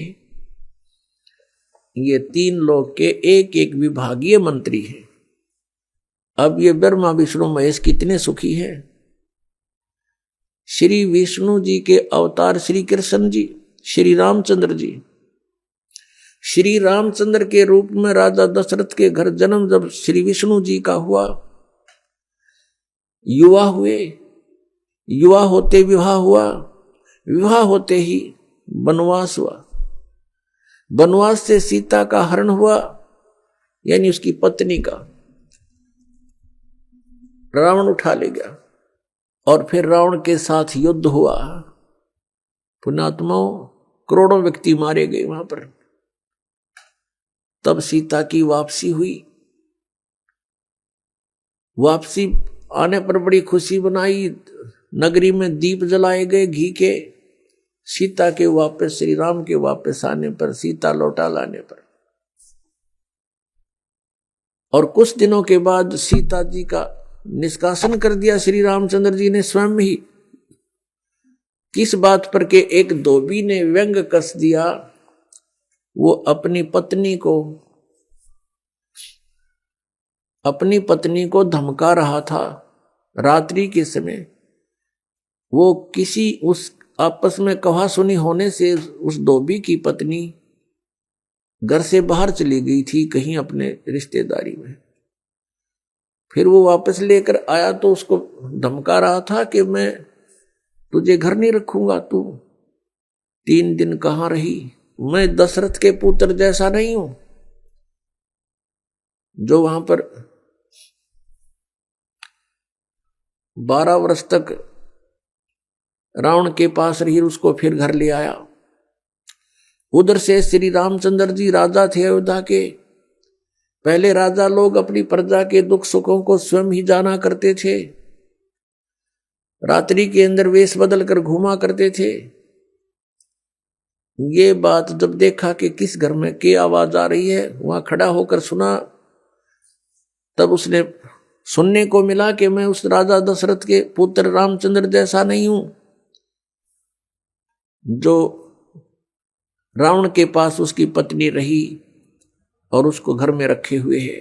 ये तीन लोग के एक एक विभागीय मंत्री हैं। अब ये ब्रह्मा विष्णु महेश कितने सुखी हैं। श्री विष्णु जी के अवतार श्री कृष्ण जी, श्री रामचंद्र जी, श्री रामचंद्र के रूप में राजा दशरथ के घर जन्म जब श्री विष्णु जी का हुआ, युवा हुए, युवा होते विवाह हुआ, विवाह होते ही वनवास हुआ, वनवास से सीता का हरण हुआ, यानी उसकी पत्नी का रावण उठा ले गया, और फिर रावण के साथ युद्ध हुआ। पुण्यात्माओं, करोड़ों व्यक्ति मारे गए वहां पर। तब सीता की वापसी हुई। वापसी आने पर बड़ी खुशी बनाई, नगरी में दीप जलाए गए घी के। सीता के वापस, श्री राम के वापस आने पर, सीता लौटा लाने पर, और कुछ दिनों के बाद सीता जी का निष्कासन कर दिया श्री रामचंद्र जी ने स्वयं ही। किस बात पर के एक धोबी ने व्यंग कस दिया, वो अपनी पत्नी को धमका रहा था रात्रि के समय। वो किसी उस आपस में कहा सुनी होने से उस धोबी की पत्नी घर से बाहर चली गई थी कहीं अपने रिश्तेदारी में। फिर वो वापस लेकर आया तो उसको धमका रहा था कि मैं तुझे घर नहीं रखूंगा, तू 3 दिन कहां रही, मैं दशरथ के पुत्र जैसा नहीं हूं जो वहां पर 12 वर्ष तक रावण के पास रही, उसको फिर घर ले आया। उधर से श्री रामचंद्र जी राजा थे अयोध्या के। पहले राजा लोग अपनी प्रजा के दुख सुखों को स्वयं ही जाना करते थे, रात्रि के अंदर वेश बदल कर घूमा करते थे। ये बात जब देखा कि किस घर में क्या आवाज आ रही है, वहां खड़ा होकर सुना, तब उसने सुनने को मिला कि मैं उस राजा दशरथ के पुत्र रामचंद्र जैसा नहीं हूं जो रावण के पास उसकी पत्नी रही और उसको घर में रखे हुए है,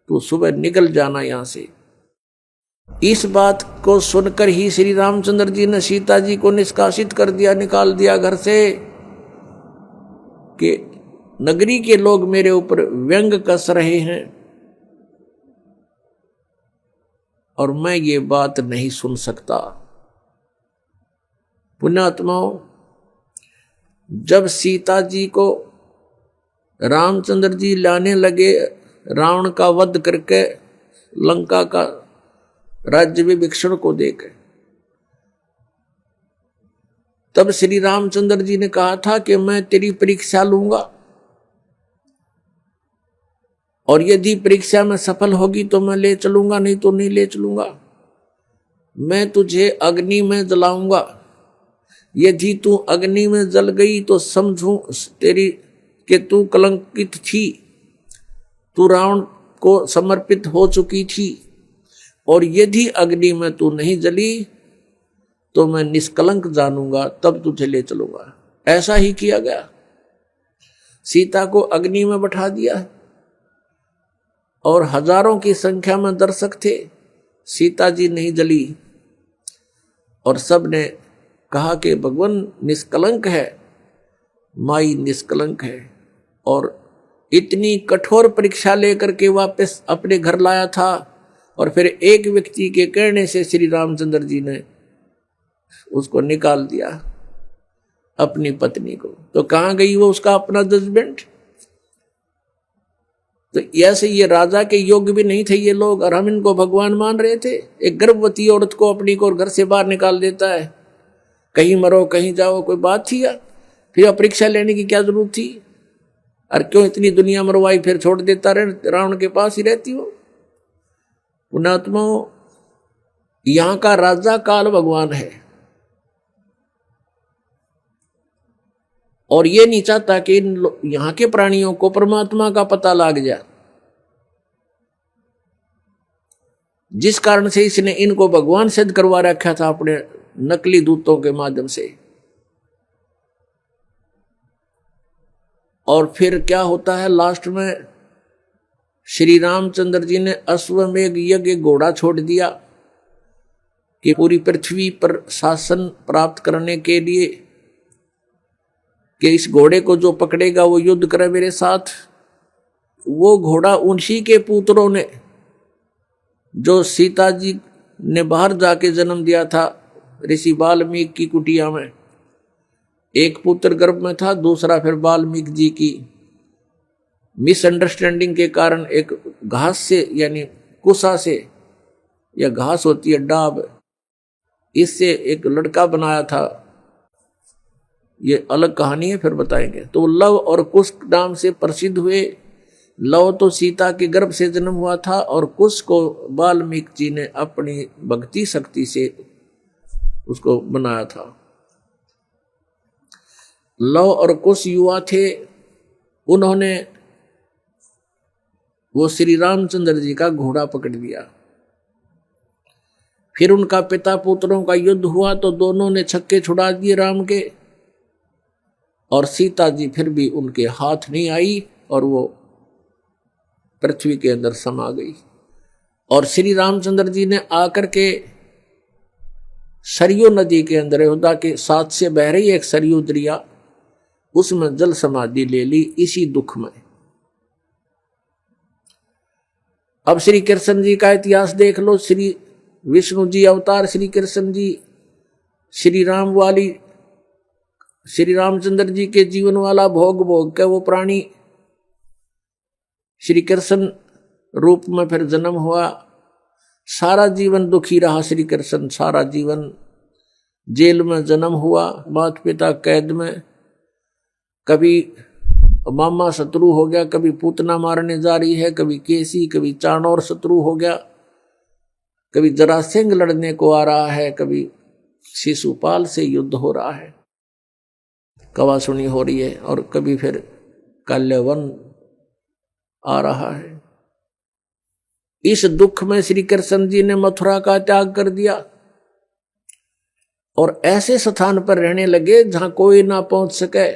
तो सुबह निकल जाना यहां से। इस बात को सुनकर ही श्री रामचंद्र जी ने सीता जी को निष्कासित कर दिया, निकाल दिया घर से, कि नगरी के लोग मेरे ऊपर व्यंग कस रहे हैं और मैं ये बात नहीं सुन सकता। पुण्यात्माओं, जब सीता जी को रामचंद्र जी लाने लगे, रावण का वध करके लंका का राज्य विभीषण को देकर, तब श्री रामचंद्र जी ने कहा था कि मैं तेरी परीक्षा लूंगा और यदि परीक्षा में सफल होगी तो मैं ले चलूंगा, नहीं तो नहीं ले चलूंगा। मैं तुझे अग्नि में जलाऊंगा, यदि तू अग्नि में जल गई तो समझूं तेरी कि तू कलंकित थी, तू रावण को समर्पित हो चुकी थी, और यदि अग्नि में तू नहीं जली तो मैं निष्कलंक जानूंगा, तब तुझे ले चलूंगा। ऐसा ही किया गया, सीता को अग्नि में बैठा दिया और हजारों की संख्या में दर्शक थे, सीता जी नहीं जली और सब ने कहा कि भगवान निष्कलंक है, माई निष्कलंक है। और इतनी कठोर परीक्षा लेकर के वापस अपने घर लाया था, और फिर एक व्यक्ति के कहने से श्री रामचंद्र जी ने उसको निकाल दिया, अपनी पत्नी को। तो कहां गई वो उसका अपना जजमेंट? तो ऐसे ये राजा के योग्य भी नहीं थे ये लोग, और हम इनको भगवान मान रहे थे। एक गर्भवती औरत को अपनी को घर से बाहर निकाल देता है, कहीं मरो कहीं जाओ, कोई बात थी यार? फिर परीक्षा लेने की क्या जरूरत थी? और क्यों इतनी दुनिया मरवाई, फिर छोड़ देता रहे, रावण के पास ही रहती हो। पुण्यात्माओं, यहां का राजा काल भगवान है और ये नहीं चाहता कि यहां के प्राणियों को परमात्मा का पता लग जाए, जिस कारण से इसने इनको भगवान सिद्ध करवा रखा था अपने नकली दूतों के माध्यम से। और फिर क्या होता है लास्ट में, श्री रामचंद्र जी ने अश्वमेघ यज्ञ घोड़ा छोड़ दिया कि पूरी पृथ्वी पर शासन प्राप्त करने के लिए कि इस घोड़े को जो पकड़ेगा वो युद्ध करे मेरे साथ। वो घोड़ा उन्हीं के पुत्रों ने, जो सीता जी ने बाहर जाके जन्म दिया था ऋषि वाल्मीकि की कुटिया में, एक पुत्र गर्भ में था, दूसरा फिर वाल्मीकि जी की मिसअंडरस्टैंडिंग के कारण एक घास से, यानी कुसा से, या घास होती है डाब, इससे एक लड़का बनाया था। ये अलग कहानी है, फिर बताएंगे। तो लव और कुश नाम से प्रसिद्ध हुए। लव तो सीता के गर्भ से जन्म हुआ था और कुश को वाल्मीकि जी ने अपनी भक्ति शक्ति से उसको बनाया था। लव और कुश युवा थे, उन्होंने वो श्री रामचंद्र जी का घोड़ा पकड़ लिया। फिर उनका पिता पुत्रों का युद्ध हुआ तो दोनों ने छक्के छुड़ा दिए राम के, और सीता जी फिर भी उनके हाथ नहीं आई और वो पृथ्वी के अंदर समा गई। और श्री रामचंद्र जी ने आकर के सरयू नदी के अंदर, अयोध्या के साथ से बह रही एक सरयू दरिया, उसमें जल समाधि ले ली इसी दुख में। अब श्री कृष्ण जी का इतिहास देख लो। श्री विष्णु जी अवतार श्री कृष्ण जी, श्री राम वाली, श्री रामचंद्र जी के जीवन वाला भोग भोग के वो प्राणी श्री कृष्ण रूप में फिर जन्म हुआ। सारा जीवन दुखी रहा श्री कृष्ण, सारा जीवन जेल में जन्म हुआ, माता पिता कैद में, कभी मामा शत्रु हो गया, कभी पूतना मारने जा रही है, कभी केसी, कभी चाणोर शत्रु हो गया, कभी जरासिंह लड़ने को आ रहा है, कभी शिशुपाल से युद्ध हो रहा है, कवासुनी हो रही है, और कभी फिर कल्यवन आ रहा है। इस दुख में श्री कृष्ण जी ने मथुरा का त्याग कर दिया और ऐसे स्थान पर रहने लगे जहां कोई ना पहुंच सके।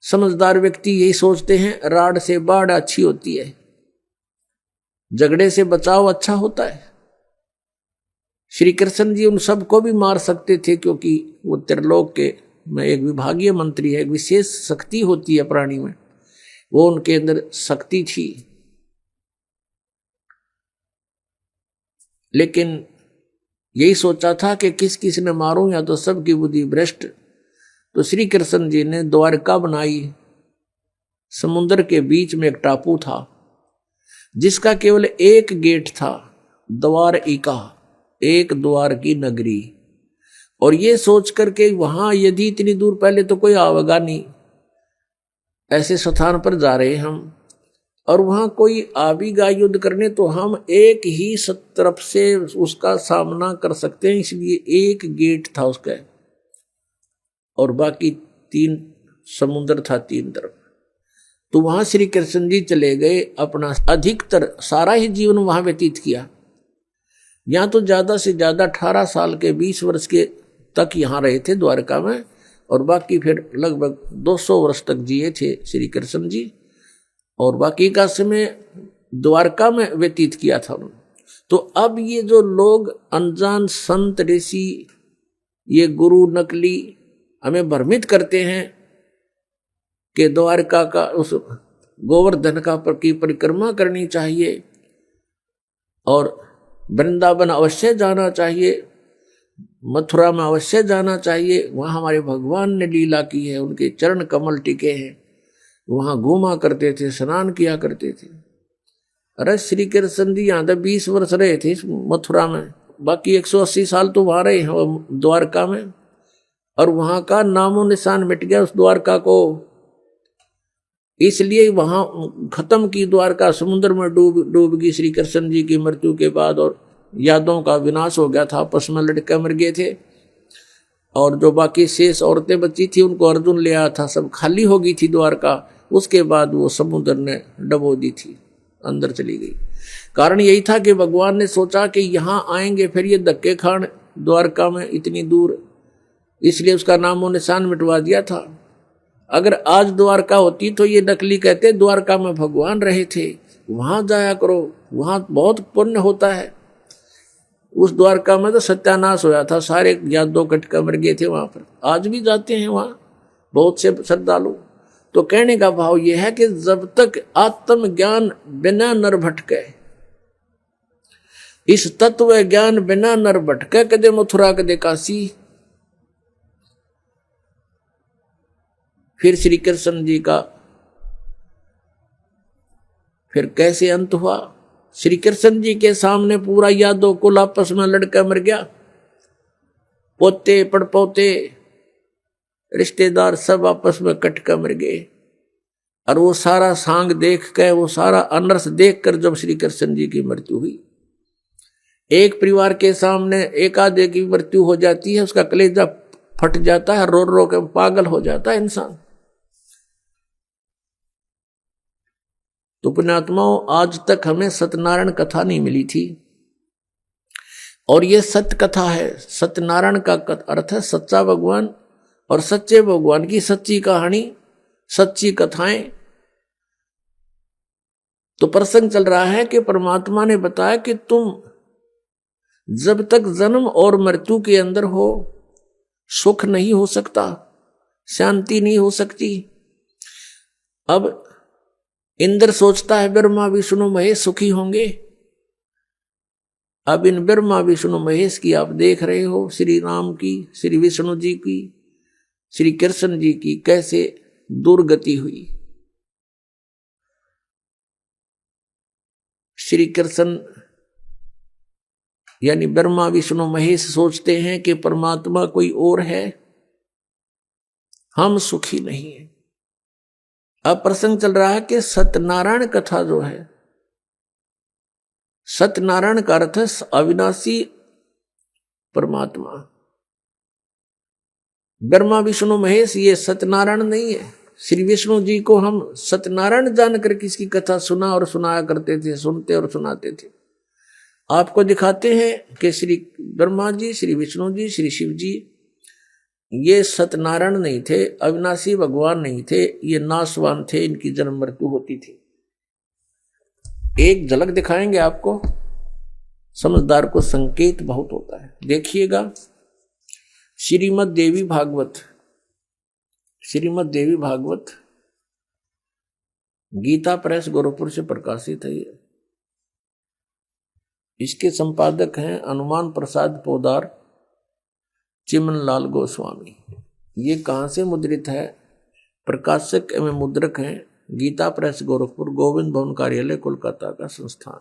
समझदार व्यक्ति यही सोचते हैं, राड से बाढ़ अच्छी होती है, झगड़े से बचाव अच्छा होता है। श्री कृष्ण जी उन सबको भी मार सकते थे, क्योंकि वो त्रिलोक के में एक विभागीय मंत्री है, एक विशेष शक्ति होती है प्राणी में, वो उनके अंदर शक्ति थी। लेकिन यही सोचा था कि किस किस ने मारूं, या तो सबकी बुद्धि भ्रष्ट। तो श्री कृष्ण जी ने द्वारका बनाई। समुद्र के बीच में एक टापू था जिसका केवल एक गेट था, द्वारिका, एक द्वार की नगरी। और ये सोच करके वहां यदि इतनी दूर पहले तो कोई आवेगा नहीं, ऐसे स्थान पर जा रहे हम, और वहां कोई आवेगा युद्ध करने तो हम एक ही तरफ से उसका सामना कर सकते हैं, इसलिए एक गेट था उसका, और बाकी 3 समुद्र था 3 तरफ। तो वहां श्री कृष्ण जी चले गए, अपना अधिकतर सारा ही जीवन वहां व्यतीत किया। यहाँ तो ज्यादा से ज्यादा 18 साल के 20 वर्ष के तक यहाँ रहे थे द्वारका में, और बाकी फिर लगभग 200 वर्ष तक जिए थे श्री कृष्ण जी, और बाकी का समय द्वारका में व्यतीत किया था। तो अब ये जो लोग अनजान संत ऋषि, ये गुरु नकली हमें भ्रमित करते हैं कि द्वारका का उस गोवर्धन की परिक्रमा करनी चाहिए और वृंदावन अवश्य जाना चाहिए, मथुरा में अवश्य जाना चाहिए, वहाँ हमारे भगवान ने लीला की है, उनके चरण कमल टिके हैं, वहाँ घूमा करते थे, स्नान किया करते थे। अरे श्री कृष्ण जी यहाँ 20 वर्ष रहे थे मथुरा में, बाकी 180 साल तो वहां रहे हैं द्वारका में, और वहां का नामो निशान मिट गया उस द्वारका को। इसलिए वहां खत्म की द्वारका, समुद्र में डूब गई श्री कृष्ण जी की मृत्यु के बाद, और यादों का विनाश हो गया था, आपस में लड़के मर गए थे, और जो बाकी शेष औरतें बची थी उनको अर्जुन ले आया था, सब खाली हो गई थी द्वारका। उसके बाद वो समुद्र ने डबो दी थी, अंदर चली गई। कारण यही था कि भगवान ने सोचा कि यहाँ आएंगे फिर ये धक्के खान द्वारका में इतनी दूर, इसलिए उसका नामो निशान मिटवा दिया था। अगर आज द्वारका होती तो ये नकली कहते द्वारका में भगवान रहे थे, वहां जाया करो, वहां बहुत पुण्य होता है। उस द्वारका में तो सत्यानाश होया था, सारे यादव कटका मर गए थे वहां पर। आज भी जाते हैं वहां बहुत से श्रद्धालु। तो कहने का भाव यह है कि जब तक आत्म ज्ञान बिना नर भटके, इस तत्व ज्ञान बिना नर भटके, कदे मथुरा कदे काशी। फिर श्री कृष्ण जी का फिर कैसे अंत हुआ? श्री कृष्ण जी के सामने पूरा यादव कुल आपस में लड़का मर गया, पोते पड़पोते रिश्तेदार सब आपस में कटका मर गए। और वो सारा सांग देख कर, वो सारा अनर्थ देख कर जब श्री कृष्ण जी की मृत्यु हुई, एक परिवार के सामने एक आधे की मृत्यु हो जाती है, उसका कलेजा फट जाता है, रो रो के पागल हो जाता है इंसान। तो पुण्यात्माओं, आज तक हमें सत्यनारायण कथा नहीं मिली थी, और ये सत्य कथा है। सत्यनारायण का अर्थ है सच्चा भगवान, और सच्चे भगवान की सच्ची कहानी, सच्ची कथाएं। तो प्रसंग चल रहा है कि परमात्मा ने बताया कि तुम जब तक जन्म और मृत्यु के अंदर हो, सुख नहीं हो सकता, शांति नहीं हो सकती। अब इंद्र सोचता है ब्रह्मा विष्णु महेश सुखी होंगे। अब इन ब्रह्मा विष्णु महेश की आप देख रहे हो, श्री राम की, श्री विष्णु जी की, श्री कृष्ण जी की कैसे दुर्गति हुई। श्री कृष्ण यानी ब्रह्मा विष्णु महेश सोचते हैं कि परमात्मा कोई और है, हम सुखी नहीं है। अब प्रसंग चल रहा है कि सत्यनारायण कथा जो है, सत्यनारायण का अर्थ है अविनाशी परमात्मा। ब्रह्मा विष्णु महेश ये सत्यनारायण नहीं है। श्री विष्णु जी को हम सत्यनारायण जानकर किसकी कथा सुना और सुनाया करते थे, सुनते और सुनाते थे। आपको दिखाते हैं कि श्री ब्रह्मा जी, श्री विष्णु जी, श्री शिव जी ये सत्यनारायण नहीं थे, अविनाशी भगवान नहीं थे, ये नाशवान थे, इनकी जन्म मृत्यु होती थी। एक झलक दिखाएंगे आपको, समझदार को संकेत बहुत होता है। देखिएगा श्रीमद् देवी भागवत, श्रीमद् देवी भागवत गीता प्रेस गोरखपुर से प्रकाशित है। इसके संपादक हैं हनुमान प्रसाद पोदार, चिमन लाल गोस्वामी। ये कहाँ से मुद्रित है? प्रकाशक एवं मुद्रक हैं गीता प्रेस गोरखपुर, गोविंद भवन कार्यालय कोलकाता का संस्थान।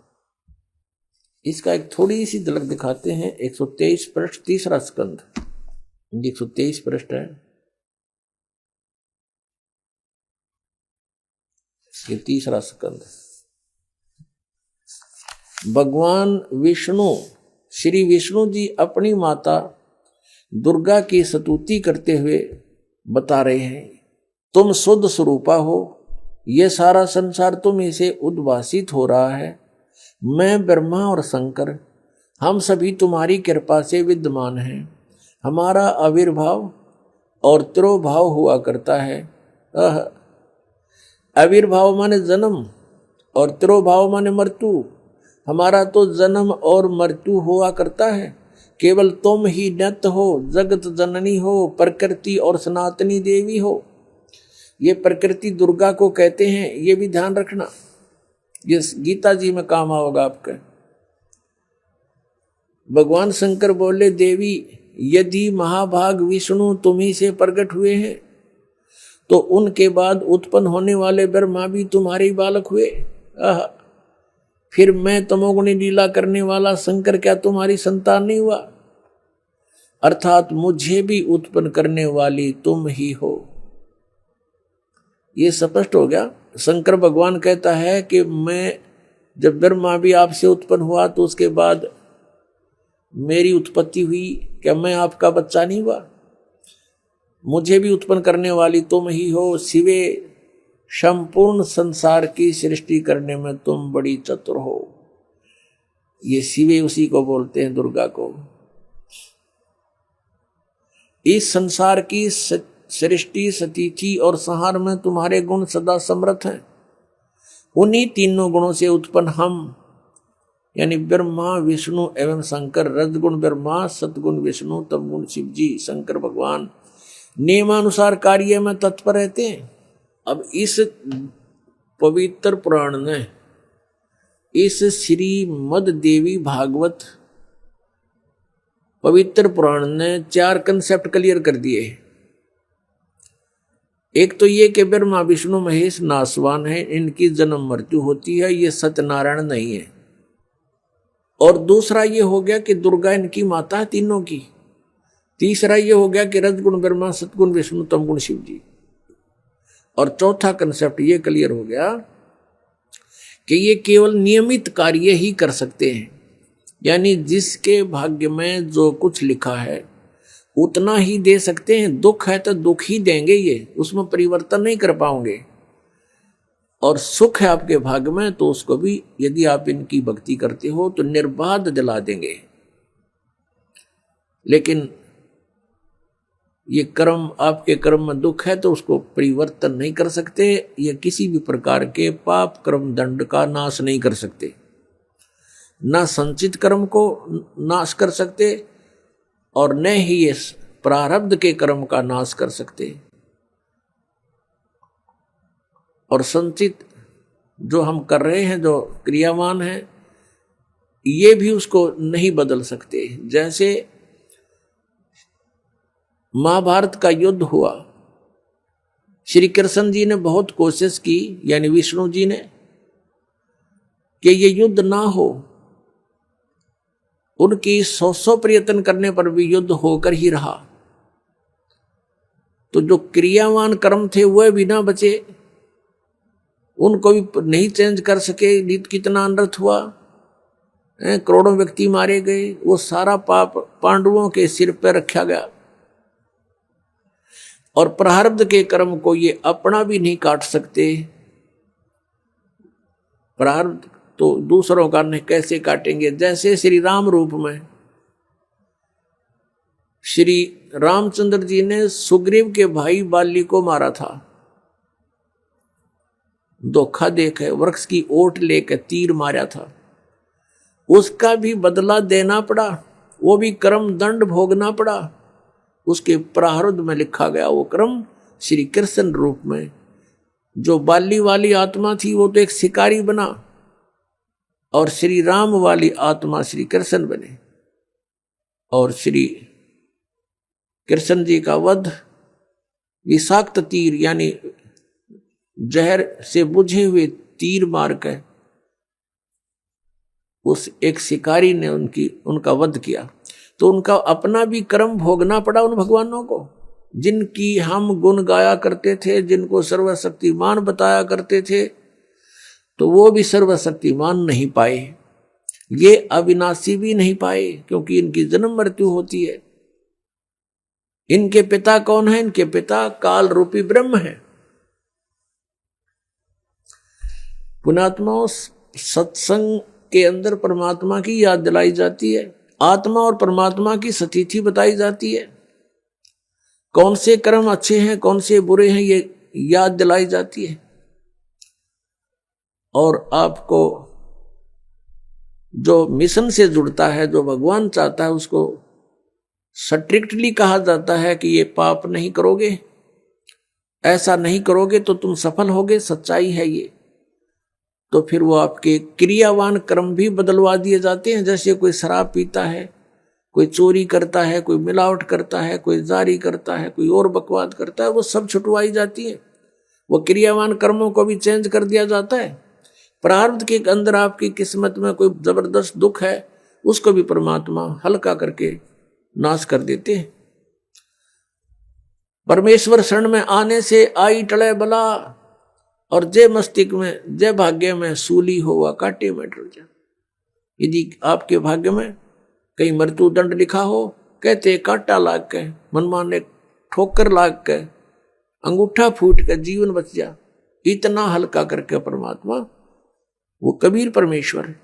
इसका एक थोड़ी सी झलक दिखाते हैं। 123 पृष्ठ, तीसरा स्कंध, 123 पृष्ठ है ये तीसरा स्कंध। भगवान विष्णु, श्री विष्णु जी अपनी माता दुर्गा की स्तुति करते हुए बता रहे हैं, तुम शुद्ध स्वरूपा हो, ये सारा संसार तुम इसे उद्भासित हो रहा है। मैं ब्रह्मा और शंकर हम सभी तुम्हारी कृपा से विद्यमान हैं। हमारा आविर्भाव और तिरोभाव हुआ करता है। आविर्भाव माने जन्म और तिरोभाव माने मृत्यु। हमारा तो जन्म और मृत्यु हुआ करता है। केवल तुम ही नित्य हो, जगत जननी हो, प्रकृति और सनातनी देवी हो। ये प्रकृति दुर्गा को कहते हैं, ये भी ध्यान रखना, ये गीता जी में काम आओगा आपका। भगवान शंकर बोले, देवी यदि महाभाग विष्णु तुम्ही से प्रकट हुए हैं तो उनके बाद उत्पन्न होने वाले ब्रह्मा भी तुम्हारे बालक हुए। फिर मैं तमोगुणी लीला करने वाला शंकर क्या तुम्हारी संतान नहीं हुआ? अर्थात मुझे भी उत्पन्न करने वाली तुम ही हो। ये स्पष्ट हो गया। शंकर भगवान कहता है कि मैं जब ब्रह्मा भी आपसे उत्पन्न हुआ तो उसके बाद मेरी उत्पत्ति हुई, क्या मैं आपका बच्चा नहीं हुआ? मुझे भी उत्पन्न करने वाली तुम ही हो। शिवे, संपूर्ण संसार की सृष्टि करने में तुम बड़ी चतुर हो। ये शिवे उसी को बोलते हैं, दुर्गा को। इस संसार की सृष्टि, स्थिति और संहार में तुम्हारे गुण सदा समर्थ हैं। उन्हीं तीनों गुणों से उत्पन्न हम, यानी ब्रह्मा, विष्णु एवं शंकर, रजगुण ब्रह्मा, सतगुण विष्णु, तमगुण शिव जी, शंकर भगवान नियमानुसार कार्य में तत्पर रहते हैं। अब इस पवित्र पुराण ने, इस श्रीमद् देवी भागवत पवित्र पुराण ने 4 कंसेप्ट क्लियर कर दिए। एक तो ये कि ब्रह्मा विष्णु महेश नासवान है, इनकी जन्म मृत्यु होती है, ये सत्यनारायण नहीं है। और दूसरा ये हो गया कि दुर्गा इनकी माता है तीनों की। तीसरा ये हो गया कि रजगुण ब्रह्मा, सतगुण विष्णु, तमगुण शिव जी। और चौथा कंसेप्ट ये क्लियर हो गया कि ये केवल नियमित कार्य ही कर सकते हैं, यानी जिसके भाग्य में जो कुछ लिखा है उतना ही दे सकते हैं। दुख है तो दुख ही देंगे, ये उसमें परिवर्तन नहीं कर पाओगे। और सुख है आपके भाग्य में तो उसको भी यदि आप इनकी भक्ति करते हो तो निर्बाध दिला देंगे। लेकिन ये कर्म, आपके कर्म में दुख है तो उसको परिवर्तन नहीं कर सकते। ये किसी भी प्रकार के पाप कर्म दंड का नाश नहीं कर सकते, ना संचित कर्म को नाश कर सकते और न ही ये प्रारब्ध के कर्म का नाश कर सकते। और संचित जो हम कर रहे हैं, जो क्रियावान है, ये भी उसको नहीं बदल सकते। जैसे महाभारत का युद्ध हुआ, श्री कृष्ण जी ने बहुत कोशिश की, यानी विष्णु जी ने, कि ये युद्ध ना हो। उनकी 100 प्रयत्न करने पर भी युद्ध होकर ही रहा। तो जो क्रियावान कर्म थे वह भी ना बचे, उनको भी नहीं चेंज कर सके। कितना अनर्थ हुआ, करोड़ों व्यक्ति मारे गए। वो सारा पाप पांडवों के सिर पर रखा गया। और प्रारब्ध के कर्म को ये अपना भी नहीं काट सकते। प्रारब्ध तो दूसरों का नहीं कैसे काटेंगे। जैसे श्री राम रूप में श्री रामचंद्र जी ने सुग्रीव के भाई बाली को मारा था, धोखा देकर वृक्ष की ओट लेकर तीर मारा था। उसका भी बदला देना पड़ा, वो भी कर्म दंड भोगना पड़ा। उसके प्रारब्ध में लिखा गया वो कर्म श्री कृष्ण रूप में। जो बाली वाली आत्मा थी वो तो एक शिकारी बना और श्री राम वाली आत्मा श्री कृष्ण बने। और श्री कृष्ण जी का वध विषाक्त तीर, यानी जहर से बुझे हुए तीर मारकर उस एक शिकारी ने उनका वध किया। तो उनका अपना भी कर्म भोगना पड़ा उन भगवानों को, जिनकी हम गुण गाया करते थे, जिनको सर्वशक्तिमान बताया करते थे, तो वो भी सर्वशक्तिमान नहीं पाए। ये अविनाशी भी नहीं पाए, क्योंकि इनकी जन्म मृत्यु होती है। इनके पिता कौन है? इनके पिता काल रूपी ब्रह्म है। पुण्यात्माओं, सत्संग के अंदर परमात्मा की याद दिलाई जाती है, आत्मा और परमात्मा की स्थिति बताई जाती है। कौन से कर्म अच्छे हैं, कौन से बुरे हैं, ये याद दिलाई जाती है। और आपको जो मिशन से जुड़ता है, जो भगवान चाहता है, उसको स्ट्रिक्टली कहा जाता है कि ये पाप नहीं करोगे, ऐसा नहीं करोगे तो तुम सफल होगे। सच्चाई है ये। तो फिर वो आपके क्रियावान कर्म भी बदलवा दिए जाते हैं। जैसे कोई शराब पीता है, कोई चोरी करता है, कोई मिलावट करता है, कोई जारी करता है, कोई और बकवाद करता है, वो सब छुटवाई जाती है। वो क्रियावान कर्मों को भी चेंज कर दिया जाता है। प्रारब्ध के अंदर आपकी किस्मत में कोई जबरदस्त दुख है, उसको भी परमात्मा हल्का करके नाश कर देते हैं। परमेश्वर शरण में आने से आई टले बला, और जय मस्तिष्क में जय भाग्य में सूली हुआ कांटे में डर जा। यदि आपके भाग्य में कहीं मृत्यु दंड लिखा हो, कहते कांटा लाग के, मनमाने ठोकर लाग के, अंगूठा फूट के जीवन बच जा, इतना हल्का करके परमात्मा वो कबीर परमेश्वर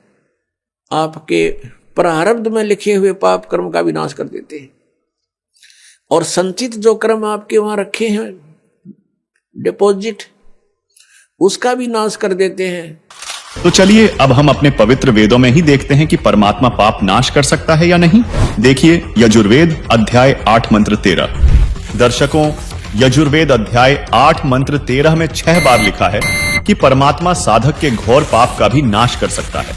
आपके प्रारब्ध में लिखे हुए पाप कर्म का विनाश कर देते हैं, और संचित जो कर्म आपके वहां रखे हैं डिपॉजिट, उसका भी नाश कर देते हैं। तो चलिए अब हम अपने पवित्र वेदों में ही देखते हैं कि परमात्मा पाप नाश कर सकता है या नहीं। देखिए यजुर्वेद अध्याय 8 मंत्र 13। दर्शकों, यजुर्वेद अध्याय 8 मंत्र 13 में 6 बार लिखा है कि परमात्मा साधक के घोर पाप का भी नाश कर सकता है।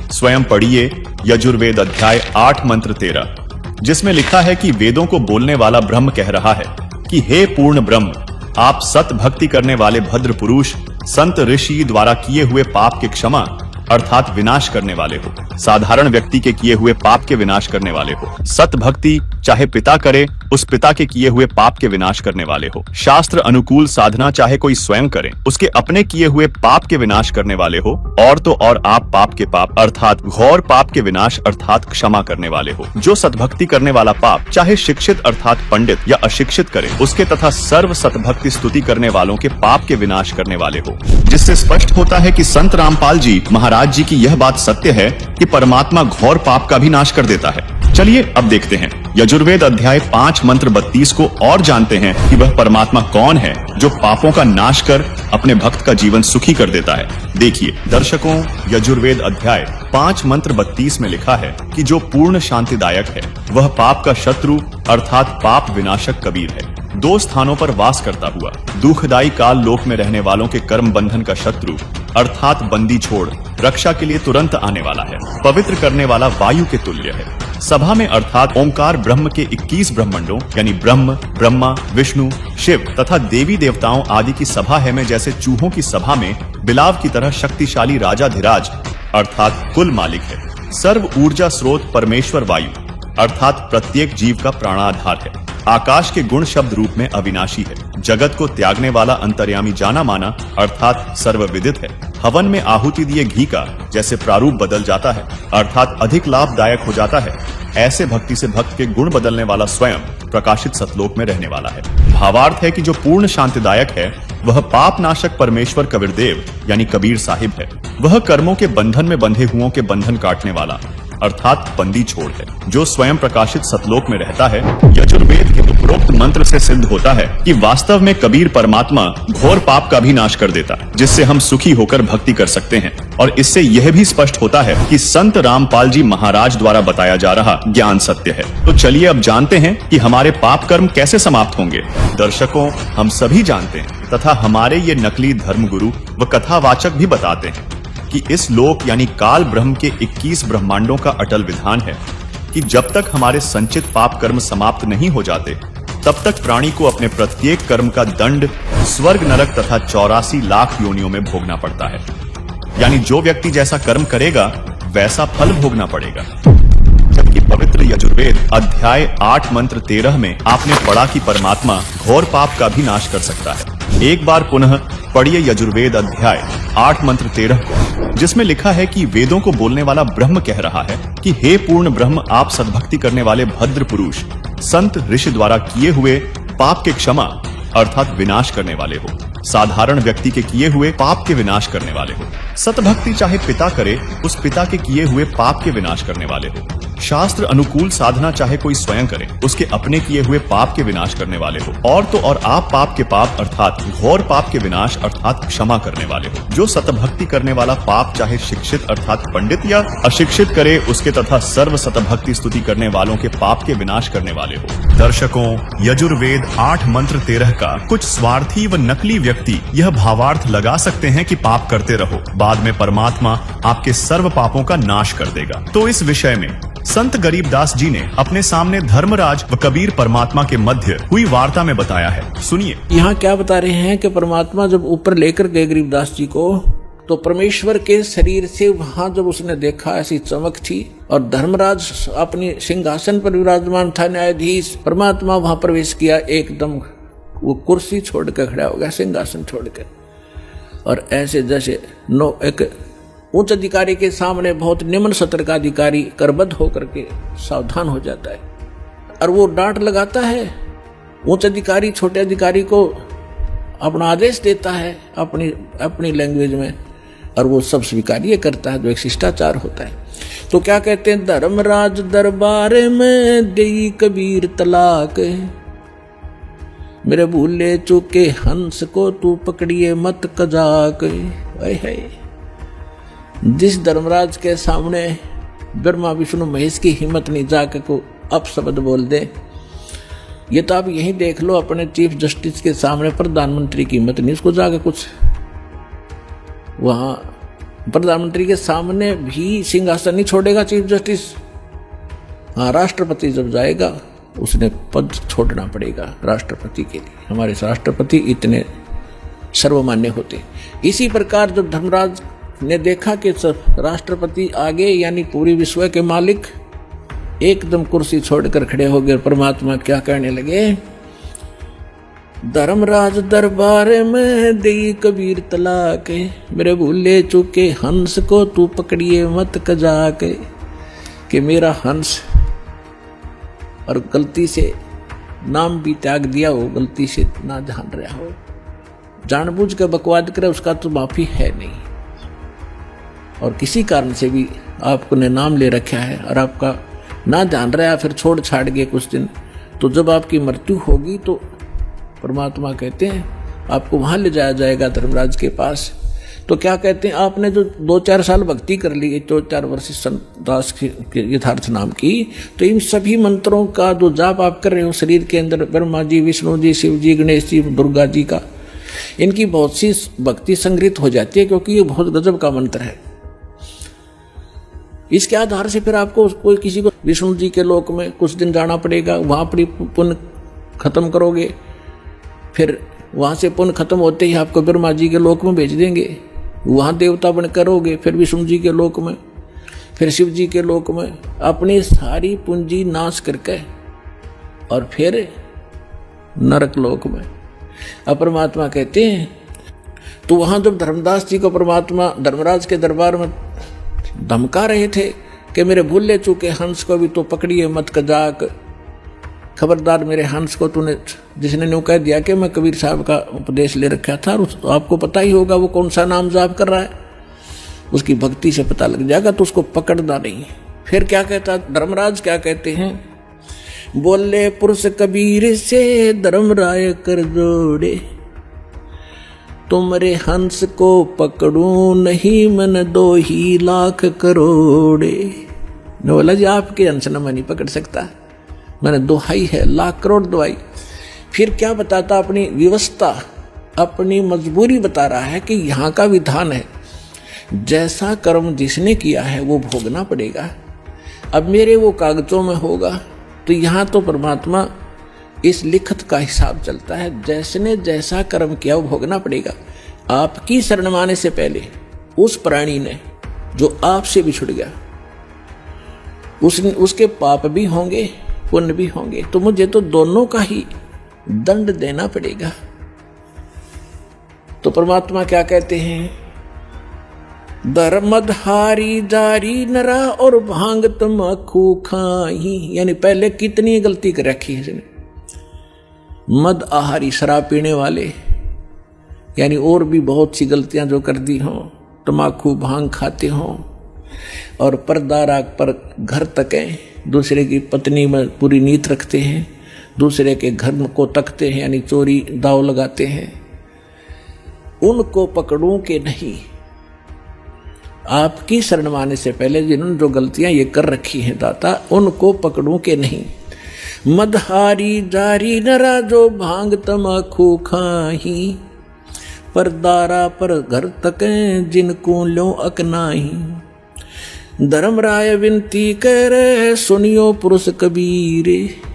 स्वयं पढ़िए यजुर्वेद अध्याय 8 मंत्र 13, जिसमें लिखा है कि वेदों को बोलने वाला ब्रह्म कह रहा है कि हे पूर्ण ब्रह्म, आप सत भक्ति करने वाले भद्र पुरुष संत ऋषि द्वारा किए हुए पाप के क्षमा अर्थात विनाश करने वाले हो, साधारण व्यक्ति के किए हुए पाप के विनाश करने वाले हो। सत भक्ति चाहे पिता करे, उस पिता के किए हुए पाप के विनाश करने वाले हो। शास्त्र अनुकूल साधना चाहे कोई स्वयं करे, उसके अपने किए हुए पाप के विनाश करने वाले हो। और तो और आप पाप के पाप अर्थात घोर पाप के विनाश अर्थात क्षमा करने वाले हो। जो सतभक्ति करने वाला पाप चाहे शिक्षित अर्थात पंडित या अशिक्षित करे, उसके तथा सर्व सतभक्ति स्तुति करने वालों के पाप के विनाश करने वाले हो। जिससे स्पष्ट होता है कि संत रामपाल जी महाराज जी की यह बात सत्य है कि परमात्मा घोर पाप का भी नाश कर देता है। चलिए अब देखते हैं यजुर्वेद अध्याय 5 मंत्र 32 को और जानते हैं कि वह परमात्मा कौन है जो पापों का नाश कर अपने भक्त का जीवन सुखी कर देता है। देखिए दर्शकों, यजुर्वेद अध्याय 5 मंत्र 32 में लिखा है कि जो पूर्ण शांतिदायक है वह पाप का शत्रु अर्थात पाप विनाशक कबीर है। 2 स्थानों पर वास करता हुआ दुखदायी काल लोक में रहने वालों के कर्म बंधन का शत्रु अर्थात बंदी छोड़ रक्षा के लिए तुरंत आने वाला है। पवित्र करने वाला वायु के तुल्य है। सभा में अर्थात ओंकार ब्रह्म के 21 ब्रह्मंडों यानी ब्रह्म, ब्रह्मा, विष्णु, शिव तथा देवी देवताओं आदि की सभा है में जैसे चूहों की सभा में बिलाव की तरह शक्तिशाली राजाधिराज अर्थात कुल मालिक है। सर्व ऊर्जा स्रोत परमेश्वर वायु अर्थात प्रत्येक जीव का प्राणाधार है। आकाश के गुण शब्द रूप में अविनाशी है। जगत को त्यागने वाला अंतर्यामी जाना माना अर्थात सर्वविदित है। हवन में आहुति दिए घी का जैसे प्रारूप बदल जाता है अर्थात अधिक लाभदायक हो जाता है, ऐसे भक्ति से भक्त के गुण बदलने वाला स्वयं प्रकाशित सतलोक में रहने वाला है। भावार्थ है कि जो पूर्ण शांतिदायक है वह पाप नाशक परमेश्वर कबीरदेव यानी कबीर साहिब है। वह कर्मों के बंधन में बंधे हुओं के बंधन काटने वाला अर्थात बंदी छोड़ है, जो स्वयं प्रकाशित सतलोक में रहता है। यजुर्वेद के उपरोक्त मंत्र से सिद्ध होता है कि वास्तव में कबीर परमात्मा घोर पाप का भी नाश कर देता, जिससे हम सुखी होकर भक्ति कर सकते हैं। और इससे यह भी स्पष्ट होता है कि संत रामपाल जी महाराज द्वारा बताया जा रहा ज्ञान सत्य है। तो चलिए अब जानते हैं कि हमारे पाप कर्म कैसे समाप्त होंगे। दर्शकों, हम सभी जानते हैं तथा हमारे ये नकली धर्मगुरु व कथावाचक भी बताते हैं कि इस लोक यानी काल ब्रह्म के 21 ब्रह्मांडों का अटल विधान है कि जब तक हमारे संचित पाप कर्म समाप्त नहीं हो जाते तब तक प्राणी को अपने प्रत्येक कर्म का दंड स्वर्ग नरक तथा 84 लाख योनियों में भोगना पड़ता है। यानी जो व्यक्ति जैसा कर्म करेगा वैसा फल भोगना पड़ेगा। जबकि पवित्र यजुर्वेद अध्याय 8 मंत्र 13 में आपने पढ़ा कि परमात्मा घोर पाप का भी नाश कर सकता है। एक बार पुनः पढ़िए यजुर्वेद अध्याय 8 मंत्र 13 को, जिसमें लिखा है कि वेदों को बोलने वाला ब्रह्म कह रहा है कि हे पूर्ण ब्रह्म, आप सद्भक्ति करने वाले भद्र पुरुष संत ऋषि द्वारा किए हुए पाप के क्षमा अर्थात विनाश करने वाले हो, साधारण व्यक्ति के किए हुए पाप के विनाश करने वाले हो। सतभक्ति चाहे पिता करे, उस पिता के किए हुए पाप के विनाश करने वाले हो। शास्त्र अनुकूल साधना चाहे कोई स्वयं करे, उसके अपने किए हुए पाप के विनाश करने वाले हो। और तो और आप पाप के पाप अर्थात घोर पाप के विनाश अर्थात क्षमा करने वाले हो। जो सतभक्ति करने वाला पाप चाहे शिक्षित अर्थात पंडित या अशिक्षित करे, उसके तथा सर्व सतभक्ति स्तुति करने वालों के पाप के विनाश करने वाले हो। दर्शकों, यजुर्वेद 8 मंत्र 13 का कुछ स्वार्थी व नकली व्यक्ति यह भावार्थ लगा सकते हैं कि पाप करते रहो, बाद में परमात्मा आपके सर्व पापों का नाश कर देगा। तो इस विषय में संत गरीबदास जी ने अपने सामने धर्मराज व कबीर परमात्मा के मध्य हुई वार्ता में बताया है। सुनिए। यहाँ क्या बता रहे हैं कि परमात्मा जब ऊपर लेकर गए गरीबदास जी को, तो परमेश्वर के शरीर से वहां जब उसने देखा ऐसी चमक थी और धर्मराज अपनी सिंहासन पर विराजमान था, न्यायाधीश परमात्मा वहां प्रवेश किया, एकदम वो कुर्सी छोड़कर खड़ा हो गया, सिंहासन छोड़कर, और ऐसे जैसे एक उच्च अधिकारी के सामने बहुत निम्न सत्र का अधिकारी करबद्ध होकर के सावधान हो जाता है और वो डांट लगाता है, उच्च अधिकारी छोटे अधिकारी को अपना आदेश देता है अपनी लैंग्वेज में, और वो सब स्वीकार्य करता है, जो एक शिष्टाचार होता है। तो क्या कहते हैं, धर्मराज दरबार में देई कबीर तलाक, मेरे भूले चूके हंस को तू पकड़िए मत कजाक। जिस धर्मराज के सामने ब्रह्मा विष्णु महेश की हिम्मत नहीं जाके को अपशब्द बोल दे, ये तो आप यही देख लो, अपने चीफ जस्टिस के सामने प्रधानमंत्री की हिम्मत नहीं उसको जाके कुछ, वहां प्रधानमंत्री के सामने भी सिंहासन नहीं छोड़ेगा चीफ जस्टिस। हाँ, राष्ट्रपति जब जाएगा उसने पद छोड़ना पड़ेगा राष्ट्रपति के लिए, हमारे राष्ट्रपति इतने सर्वमान्य होते। इसी प्रकार जब धर्मराज ने देखा कि राष्ट्रपति आगे यानी पूरी विश्व के मालिक एकदम कुर्सी छोड़कर खड़े हो गए, परमात्मा क्या कहने लगे, धर्मराज दरबार में देई कबीर तलाक, मेरे भूले चूके हंस को तू पकड़िए मत कजाक, कि मेरा हंस और गलती से नाम भी त्याग दिया हो, गलती से ना जान रहा हो, जानबूझ कर बकवाद करे, उसका तो माफी है नहीं, और किसी कारण से भी आपको ने नाम ले रखा है और आपका ना जान रहा है, फिर छोड़ छाड़ गए कुछ दिन, तो जब आपकी मृत्यु होगी तो परमात्मा कहते हैं आपको वहां ले जाया जाएगा धर्मराज के पास। तो क्या कहते हैं, आपने जो 2-4 साल भक्ति कर ली, 2-4 वर्ष संतदास के यथार्थ नाम की, तो इन सभी मंत्रों का जो जाप आप कर रहे हो शरीर के अंदर, ब्रह्मा जी, विष्णु जी, शिव जी, गणेश जी, दुर्गा जी का, इनकी बहुत सी भक्ति संग्रहित हो जाती है, क्योंकि ये बहुत गजब का मंत्र है। इसके आधार से फिर आपको कोई किसी को विष्णु जी के लोक में कुछ दिन जाना पड़ेगा, वहां पर पुण्य खत्म करोगे, फिर वहां से पुण्य खत्म होते ही आपको ब्रह्मा जी के लोक में भेज देंगे, वहां देवता बन करोगे, फिर विष्णु जी के लोक में, फिर शिव जी के लोक में, अपनी सारी पूंजी नाश करके और फिर नरक लोक में। अब परमात्मा कहते हैं, तो वहां जब धर्मदास जी को परमात्मा धर्मराज के दरबार में धमका रहे थे कि मेरे भूले चूके हंस को भी तो पकड़िए मत कजाक, खबरदार मेरे हंस को तूने, जिसने न्यू कह दिया कि मैं कबीर साहब का उपदेश ले रखा था, और आपको पता ही होगा वो कौन सा नाम जाप कर रहा है, उसकी भक्ति से पता लग जाएगा, तो उसको पकड़ना नहीं। फिर क्या कहता धर्मराज, क्या कहते हैं, बोले पुरुष कबीर से धर्मराय कर जोड़े, तुमरे हंस को पकड़ू नहीं मन 2 लाख करोड़े। मैं बोला जी आपके हंस न मैं नहीं पकड़ सकता, मैंने दोहाई है, लाख करोड़ दवाई। फिर क्या बताता, अपनी व्यवस्था, अपनी मजबूरी बता रहा है कि यहाँ का विधान है, जैसा कर्म जिसने किया है वो भोगना पड़ेगा। अब मेरे वो कागजों में होगा, तो यहाँ तो परमात्मा इस लिखत का हिसाब चलता है, जैसने जैसा कर्म किया वो भोगना पड़ेगा। आपकी शरण माने से पहले उस प्राणी ने जो आपसे बिछुड़ गया, उसके पाप भी होंगे, पुण्य भी होंगे, तो मुझे तो दोनों का ही दंड देना पड़ेगा। तो परमात्मा क्या कहते हैं, धर्मधारी जारी नरा और भांग तमाकू खाही, यानी पहले कितनी गलती कर रखी है इसने, मद आहारी शराब पीने वाले, यानी और भी बहुत सी गलतियां जो कर दी हों, तमाकू भांग खाते हों, और परदारा पर घर तकें, दूसरे की पत्नी में पूरी नीयत रखते हैं, दूसरे के घर को तकते हैं, यानी चोरी दाव लगाते हैं, उनको पकड़ूं के नहीं। आपकी शरण माने से पहले जिन्होंने जो गलतियां ये कर रखी हैं दाता, उनको पकड़ूं के नहीं। मदहारी जारी नरा जो भांग तमाकू खाही, परदारा पर घर तकें जिनको लो अकनाही। धर्मराय विनती करे सुनियो पुरुष कबीर,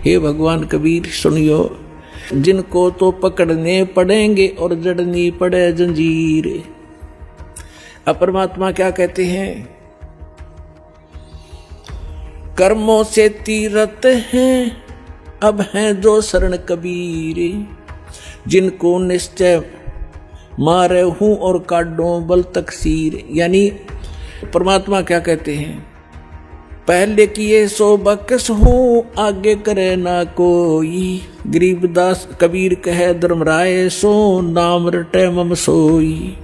हे भगवान कबीर सुनियो, जिनको तो पकड़ने पड़ेंगे और जड़नी पड़े जंजीर। अब परमात्मा क्या कहते हैं, कर्मों से तीरथ हैं अब हैं जो शरण कबीर, जिनको निश्चय मारे हूं और काटो बल तकसीर। यानी परमात्मा क्या कहते हैं, पहले किए सो बकस हूं आगे करे ना कोई, गरीबदास कबीर कहे धर्मराय सो नाम रटे मम सोई।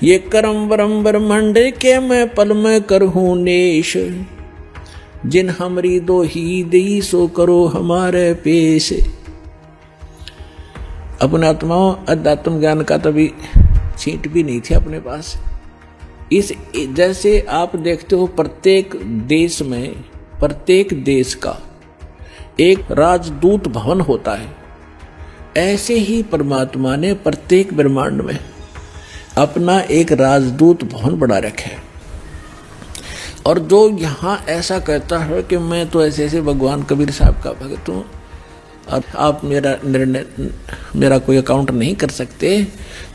ये करम वरम ब्रह्मंड के मैं पल में करहूं नेश, जिन हमरी दो ही दई सो करो हमारे पेश। अपने आत्माओं अध्यात्म ज्ञान का तभी छींट भी नहीं थी अपने पास। इस जैसे आप देखते हो प्रत्येक देश में, प्रत्येक देश का एक राजदूत भवन होता है, ऐसे ही परमात्मा ने प्रत्येक ब्रह्मांड में अपना एक राजदूत भवन बना रखा है। और जो यहाँ ऐसा कहता है कि मैं तो ऐसे ऐसे भगवान कबीर साहब का भक्त हूँ और आप मेरा निर्णय, मेरा कोई अकाउंट नहीं कर सकते,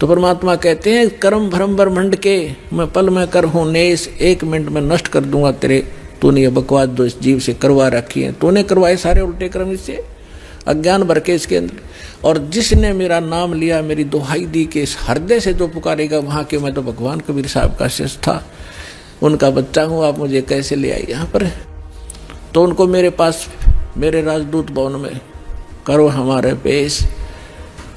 तो परमात्मा कहते हैं कर्म भ्रम ब्रह्मंड के मैं पल में कर हूँ नेस, 1 मिनट में नष्ट कर दूंगा तेरे, तूने ये बकवास जो इस जीव से करवा रखी है, तूने करवाए सारे उल्टे कर्म इससे, अज्ञान भर के इसके अंदर। और जिसने मेरा नाम लिया, मेरी दुहाई दी कि इस हृदय से जो पुकारेगा वहाँ के, मैं तो भगवान कबीर साहब का शिष्य था, उनका बच्चा हूँ, आप मुझे कैसे ले आई यहाँ पर। तो उनको मेरे पास, मेरे राजदूत भवन में करो हमारे पेश,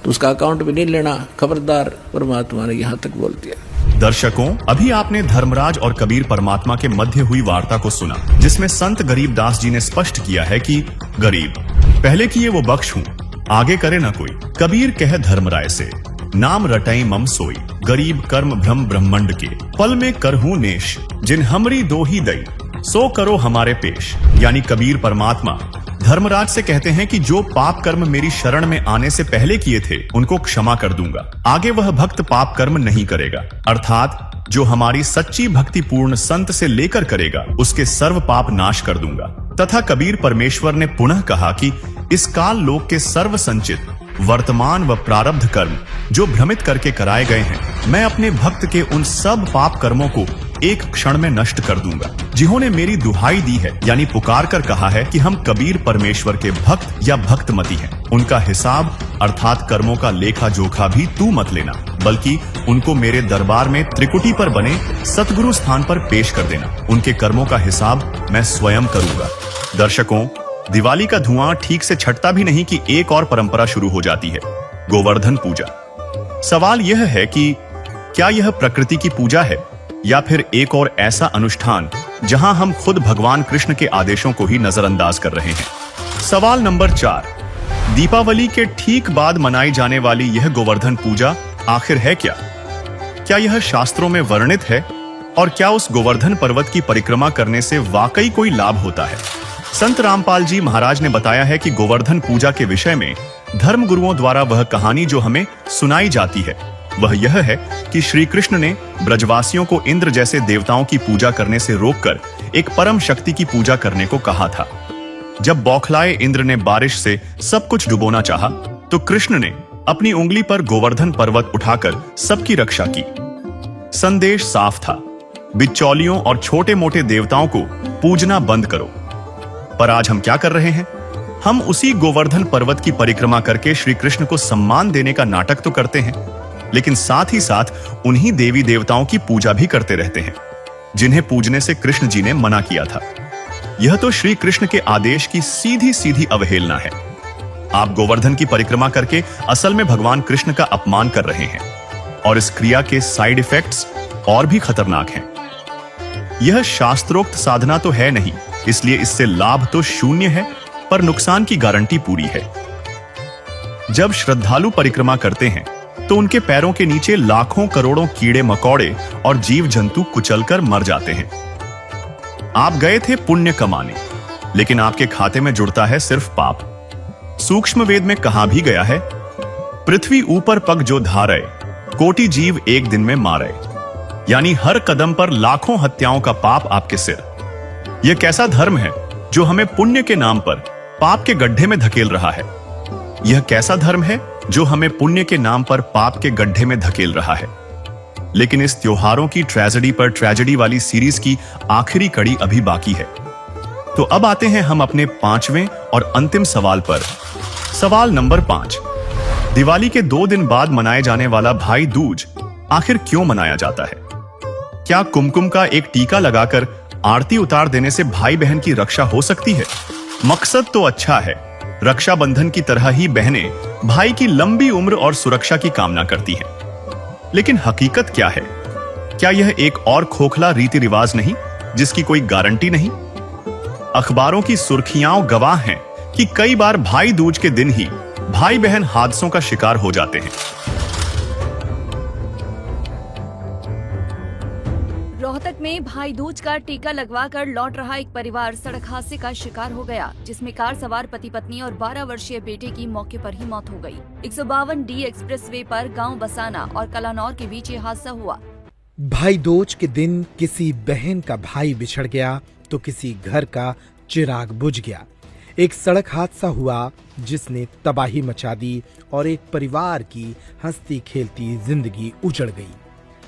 तो उसका अकाउंट भी नहीं लेना, खबरदार, परमात्मा ने यहाँ तक बोल दिया। दर्शकों, अभी आपने धर्मराज और कबीर परमात्मा के मध्य हुई वार्ता को सुना, जिसमें संत गरीबदास जी ने स्पष्ट किया है कि गरीब पहले किए वो बख्श हूँ, आगे करे ना कोई। कबीर कहे धर्मराय से नाम रटई मम सोई, गरीब कर्म भ्रम ब्रह्मंड के पल में करहूं नेश, जिन हमरी दो ही दई सो करो हमारे पेश। यानी कबीर परमात्मा धर्मराज से कहते हैं कि जो पाप कर्म मेरी शरण में आने से पहले किए थे उनको क्षमा कर दूंगा, आगे वह भक्त पाप कर्म नहीं करेगा। अर्थात जो हमारी सच्ची भक्ति पूर्ण संत से लेकर करेगा उसके सर्व पाप नाश कर दूंगा। तथा कबीर परमेश्वर ने पुनः कहा कि इस काल लोक के सर्व संचित वर्तमान व प्रारब्ध कर्म जो भ्रमित करके कराए गए हैं, मैं अपने भक्त के उन सब पाप कर्मों को एक क्षण में नष्ट कर दूंगा। जिन्होंने मेरी दुहाई दी है, यानी पुकार कर कहा है कि हम कबीर परमेश्वर के भक्त या भक्तमती हैं, उनका हिसाब अर्थात कर्मों का लेखा जोखा भी तू मत लेना, बल्कि उनको मेरे दरबार में त्रिकुटी पर बने सतगुरु स्थान पर पेश कर देना। उनके कर्मों का हिसाब मैं स्वयं करूंगा। दर्शकों, दिवाली का धुआं ठीक से छटता भी नहीं कि एक और परंपरा शुरू हो जाती है, गोवर्धन पूजा। सवाल यह है कि क्या यह प्रकृति की पूजा है या फिर एक और ऐसा अनुष्ठान जहां हम खुद भगवान कृष्ण के आदेशों को ही नजरअंदाज कर रहे हैं। सवाल नंबर 4, दीपावली के ठीक बाद मनाई जाने वाली यह गोवर्धन पूजा आखिर है क्या? क्या यह शास्त्रों में वर्णित है और क्या उस गोवर्धन पर्वत की परिक्रमा करने से वाकई कोई लाभ होता है? संत रामपाल जी महाराज ने बताया है कि गोवर्धन पूजा के विषय में धर्म गुरुओं द्वारा वह कहानी जो हमें सुनाई जाती है वह यह है कि श्री कृष्ण ने ब्रजवासियों को इंद्र जैसे देवताओं की पूजा करने से रोककर एक परम शक्ति की पूजा करने को कहा था। जब बौखलाए इंद्र ने बारिश से सब कुछ डुबोना चाहा, तो कृष्ण ने अपनी उंगली पर गोवर्धन पर्वत उठाकर सबकी रक्षा की। संदेश साफ था, बिचौलियों और छोटे मोटे देवताओं को पूजना बंद करो। पर आज हम क्या कर रहे हैं? हम उसी गोवर्धन पर्वत की परिक्रमा करके श्री कृष्ण को सम्मान देने का नाटक तो करते हैं, लेकिन साथ ही साथ उन्हीं देवी देवताओं की पूजा भी करते रहते हैं जिन्हें पूजने से कृष्ण जी ने मना किया था। यह तो श्री कृष्ण के आदेश की सीधी सीधी अवहेलना है। आप गोवर्धन की परिक्रमा करके असल में भगवान कृष्ण का अपमान कर रहे हैं और इस क्रिया के साइड इफेक्ट्स और भी खतरनाक हैं। यह शास्त्रोक्त साधना तो है नहीं, इसलिए इससे लाभ तो शून्य है, पर नुकसान की गारंटी पूरी है। जब श्रद्धालु परिक्रमा करते हैं तो उनके पैरों के नीचे लाखों करोड़ों कीड़े मकोड़े और जीव जंतु कुचलकर मर जाते हैं। आप गए थे पुण्य कमाने, लेकिन आपके खाते में जुड़ता है सिर्फ पाप। सूक्ष्म वेद में कहा भी गया है, पृथ्वी ऊपर पग जो धारे, कोटि जीव एक दिन में मारे। यानी हर कदम पर लाखों हत्याओं का पाप आपके सिर। यह कैसा धर्म है जो हमें पुण्य के नाम पर पाप के गड्ढे में धकेल रहा है? यह कैसा धर्म है जो हमें पुण्य के नाम पर पाप के गड्ढे में धकेल रहा है? लेकिन इस त्योहारों की ट्रेजेडी पर ट्रेजेडी वाली सीरीज की आखिरी कड़ी अभी बाकी है। तो अब आते हैं हम अपने 5वें और अंतिम सवाल पर। सवाल नंबर 5, दिवाली के 2 दिन बाद मनाए जाने वाला भाई दूज आखिर क्यों मनाया जाता है? क्या कुमकुम का एक टीका लगाकर आरती उतार देने से भाई बहन की रक्षा हो सकती है? मकसद तो अच्छा है, रक्षाबंधन की तरह ही बहनें भाई की लंबी उम्र और सुरक्षा की कामना करती हैं। लेकिन हकीकत क्या है? क्या यह एक और खोखला रीति रिवाज नहीं जिसकी कोई गारंटी नहीं? अखबारों की सुर्खियां गवाह हैं कि कई बार भाई दूज के दिन ही भाई बहन हादसों का शिकार हो जाते हैं। रोहतक में भाई दूज का टीका लगवाकर लौट रहा एक परिवार सड़क हादसे का शिकार हो गया, जिसमें कार सवार पति पत्नी और 12 वर्षीय बेटे की मौके पर ही मौत हो गई। 152D एक्सप्रेसवे पर गांव बसाना और कलानौर के बीच ये हादसा हुआ। भाई दूज के दिन किसी बहन का भाई बिछड़ गया तो किसी घर का चिराग बुझ गया। एक सड़क हादसा हुआ जिसने तबाही मचा दी और एक परिवार की हंसती खेलती जिंदगी उजड़ गई।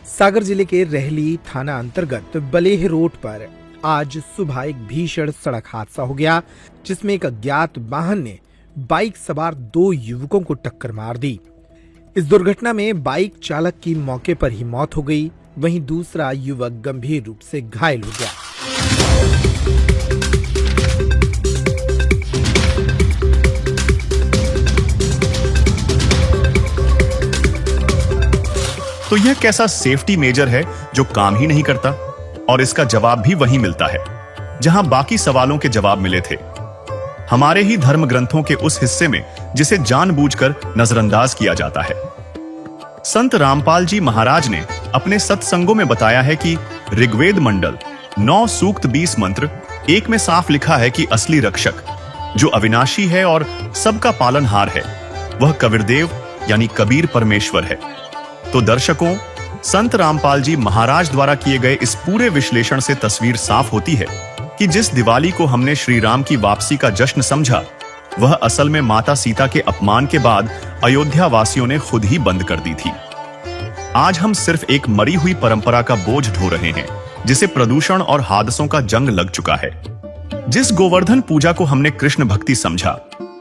सागर जिले के रहली थाना अंतर्गत बलेह रोड पर आज सुबह एक भीषण सड़क हादसा हो गया, जिसमें एक अज्ञात वाहन ने बाइक सवार 2 युवकों को टक्कर मार दी। इस दुर्घटना में बाइक चालक की मौके पर ही मौत हो गई, वहीं दूसरा युवक गंभीर रूप से घायल हो गया। तो यह कैसा सेफ्टी मेजर है जो काम ही नहीं करता? और इसका जवाब भी वहीं मिलता है जहां बाकी सवालों के जवाब मिले थे, हमारे ही धर्म ग्रंथों के उस हिस्से में जिसे जानबूझकर नजरअंदाज किया जाता है। संत रामपाल जी महाराज ने अपने सत्संगों में बताया है कि ऋग्वेद मंडल 9 सूक्त 20 मंत्र 1 में साफ लिखा है कि असली रक्षक जो अविनाशी है और सबका पालनहार है, वह कबीरदेव यानी कबीर परमेश्वर है। तो दर्शकों, संत रामपाल जी महाराज द्वारा किए गए इस पूरे विश्लेषण से तस्वीर साफ होती है कि जिस दिवाली को हमने श्री राम की वापसी का जश्न समझा, वह असल में माता सीता के अपमान के बाद अयोध्या वासियों ने खुद ही बंद कर दी थी। आज हम सिर्फ एक मरी हुई परंपरा का बोझ ढो रहे हैं, जिसे प्रदूषण और हादसों का जंग लग चुका है। जिस गोवर्धन पूजा को हमने कृष्ण भक्ति समझा,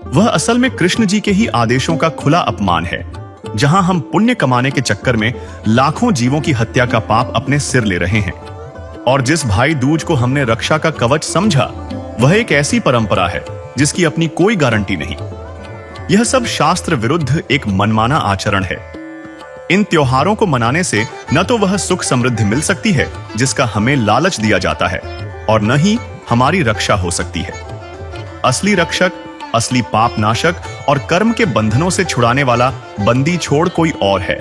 वह असल में कृष्ण जी के ही आदेशों का खुला अपमान है, जहां हम पुण्य कमाने के चक्कर में लाखों जीवों की हत्या का पाप अपने सिर ले रहे हैं। और जिस भाई दूज को हमने रक्षा का कवच समझा, वह एक ऐसी परंपरा है जिसकी अपनी कोई गारंटी नहीं। यह सब शास्त्र विरुद्ध एक मनमाना आचरण है। इन त्योहारों को मनाने से न तो वह सुख समृद्धि मिल सकती है जिसका हमें लालच दिया जाता है, और न ही हमारी रक्षा हो सकती है। असली रक्षक, असली पाप नाशक और कर्म के बंधनों से छुड़ाने वाला बंदी छोड़ कोई और है।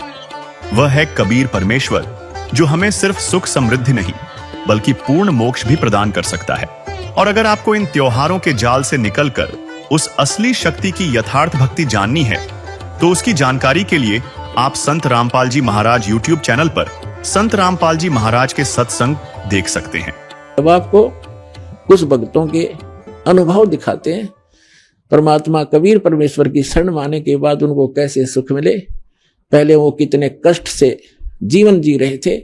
वह है कबीर परमेश्वर, जो हमें सिर्फ सुख समृद्धि नहीं बल्कि पूर्ण मोक्ष भी प्रदान कर सकता है। और अगर आपको इन त्योहारों के जाल से निकलकर उस असली शक्ति की यथार्थ भक्ति जाननी है, तो उसकी जानकारी के लिए आप संत रामपाल जी महाराज YouTube चैनल पर संत रामपाल जी महाराज के सत्संग देख सकते हैं। अब आपको कुछ भक्तों के अनुभव दिखाते हैं, परमात्मा कबीर परमेश्वर की शरण माने के बाद उनको कैसे सुख मिले। पहले वो कितने कष्ट से जीवन जी रहे थे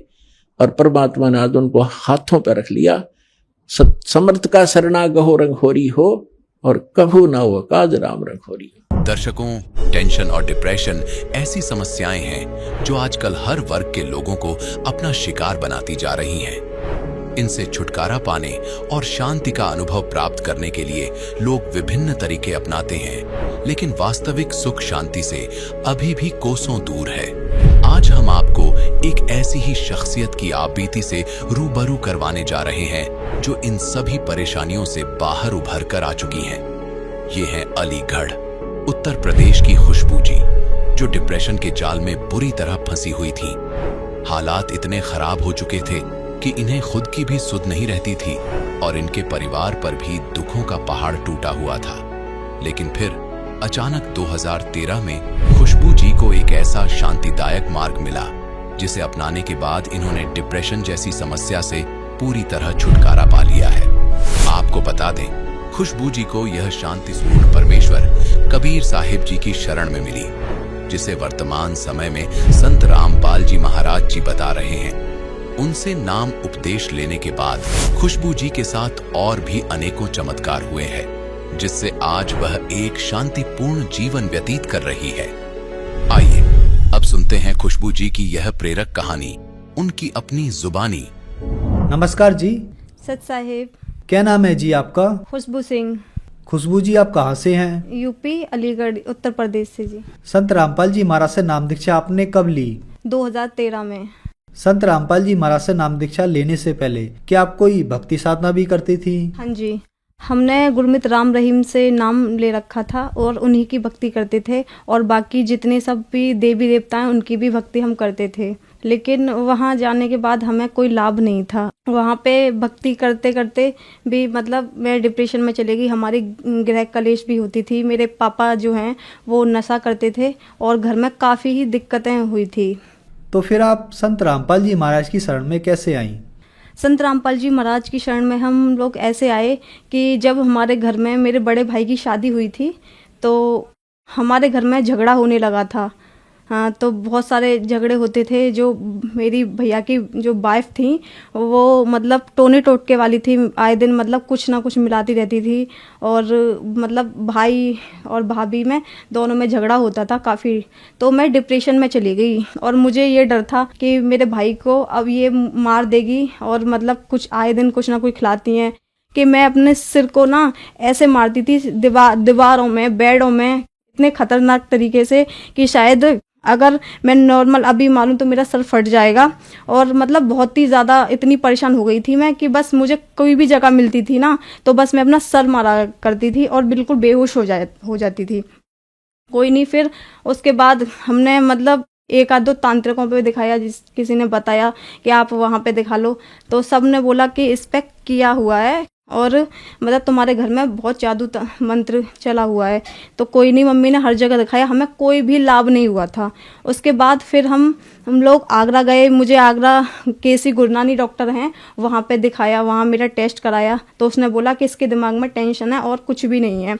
और परमात्मा ने आज उनको हाथों पर रख लिया। समर्थ का शरणा गहो रंग होरी हो और कभू ना हो काज राम रंग होरी। दर्शकों, टेंशन और डिप्रेशन ऐसी समस्याएं हैं जो आजकल हर वर्ग के लोगों को अपना शिकार बनाती जा रही हैं। इनसे छुटकारा पाने और शांति का अनुभव प्राप्त करने के लिए लोग विभिन्न तरीके अपनाते हैं, लेकिन वास्तविक सुख शांति से अभी भी कोसों दूर है। आज हम आपको एक ऐसी ही शख्सियत की आपबीती से रूबरू करवाने जा रहे हैं जो इन सभी परेशानियों से बाहर उभर कर आ चुकी हैं। ये है अलीगढ़, उत्तर प्रदेश की खुशबू जी, जो डिप्रेशन के जाल में बुरी तरह फंसी हुई थी। हालात इतने खराब हो चुके थे कि इन्हें खुद की भी सुध नहीं रहती थी और इनके परिवार पर भी दुखों का पहाड़ टूटा हुआ था। लेकिन फिर अचानक 2013 में खुशबू जी को एक ऐसा शांतिदायक मार्ग मिला, जिसे अपनाने के बाद इन्होंने डिप्रेशन जैसी समस्या से पूरी तरह छुटकारा पा लिया है। आपको बता दें, खुशबू जी को यह शांति स्वरूप परमेश्वर कबीर साहिब जी की शरण में मिली। जिसे वर्तमान समय में संत रामपाल जी महाराज जी बता रहे हैं। उनसे नाम उपदेश लेने के बाद खुशबू जी के साथ और भी अनेकों चमत्कार हुए हैं, जिससे आज वह एक शांतिपूर्ण जीवन व्यतीत कर रही है। आइए अब सुनते हैं खुशबू जी की यह प्रेरक कहानी, उनकी अपनी जुबानी। नमस्कार जी। सत साहिब। क्या नाम है जी आपका? खुशबू सिंह। खुशबू जी आप कहाँ से हैं? यूपी अलीगढ़ उत्तर प्रदेश से जी। संत रामपाल जी महाराज से नाम दीक्षा आपने कब ली? 2013 में। संत रामपाल जी महाराज से नाम दीक्षा लेने से पहले क्या आप कोई भक्ति साधना भी करती थी? हाँ जी, हमने गुरमित राम रहीम से नाम ले रखा था और उन्हीं की भक्ति करते थे, और बाकी जितने सब भी देवी देवता हैं उनकी भी भक्ति हम करते थे। लेकिन वहाँ जाने के बाद हमें कोई लाभ नहीं था। वहाँ पे भक्ति करते करते भी मतलब मैं डिप्रेशन में चली गई। हमारी गृह कलेश भी होती थी। मेरे पापा जो हैं वो नशा करते थे और घर में काफ़ी ही दिक्कतें हुई थी। तो फिर आप संत रामपाल जी महाराज की शरण में कैसे आईं? संत रामपाल जी महाराज की शरण में हम लोग ऐसे आए कि जब हमारे घर में मेरे बड़े भाई की शादी हुई थी तो हमारे घर में झगड़ा होने लगा था। हाँ, तो बहुत सारे झगड़े होते थे। जो मेरी भैया की जो वाइफ थी वो मतलब टोने टोटके वाली थी, आए दिन मतलब कुछ ना कुछ मिलाती रहती थी, और मतलब भाई और भाभी में दोनों में झगड़ा होता था काफ़ी। तो मैं डिप्रेशन में चली गई और मुझे ये डर था कि मेरे भाई को अब ये मार देगी, और मतलब कुछ आए दिन कुछ ना कुछ खिलाती हैं कि मैं अपने सिर को ना ऐसे मारती थी दीवारों में, बेडों में, इतने खतरनाक तरीके से कि शायद अगर मैं नॉर्मल अभी मारूं तो मेरा सर फट जाएगा। और मतलब बहुत ही ज़्यादा इतनी परेशान हो गई थी मैं कि बस मुझे कोई भी जगह मिलती थी ना तो बस मैं अपना सर मारा करती थी और बिल्कुल बेहोश हो जाती थी। कोई नहीं, फिर उसके बाद हमने मतलब एक आध दो तांत्रिकों पे दिखाया, किसी ने बताया कि आप वहाँ पे दिखा लो, तो सब ने बोला कि इस पे किया हुआ है और मतलब तुम्हारे घर में बहुत जादू मंत्र चला हुआ है। तो कोई नहीं, मम्मी ने हर जगह दिखाया, हमें कोई भी लाभ नहीं हुआ था। उसके बाद फिर हम लोग आगरा गए। मुझे आगरा केसी गुरनानी डॉक्टर हैं, वहाँ पे दिखाया, वहाँ मेरा टेस्ट कराया। तो उसने बोला कि इसके दिमाग में टेंशन है और कुछ भी नहीं है।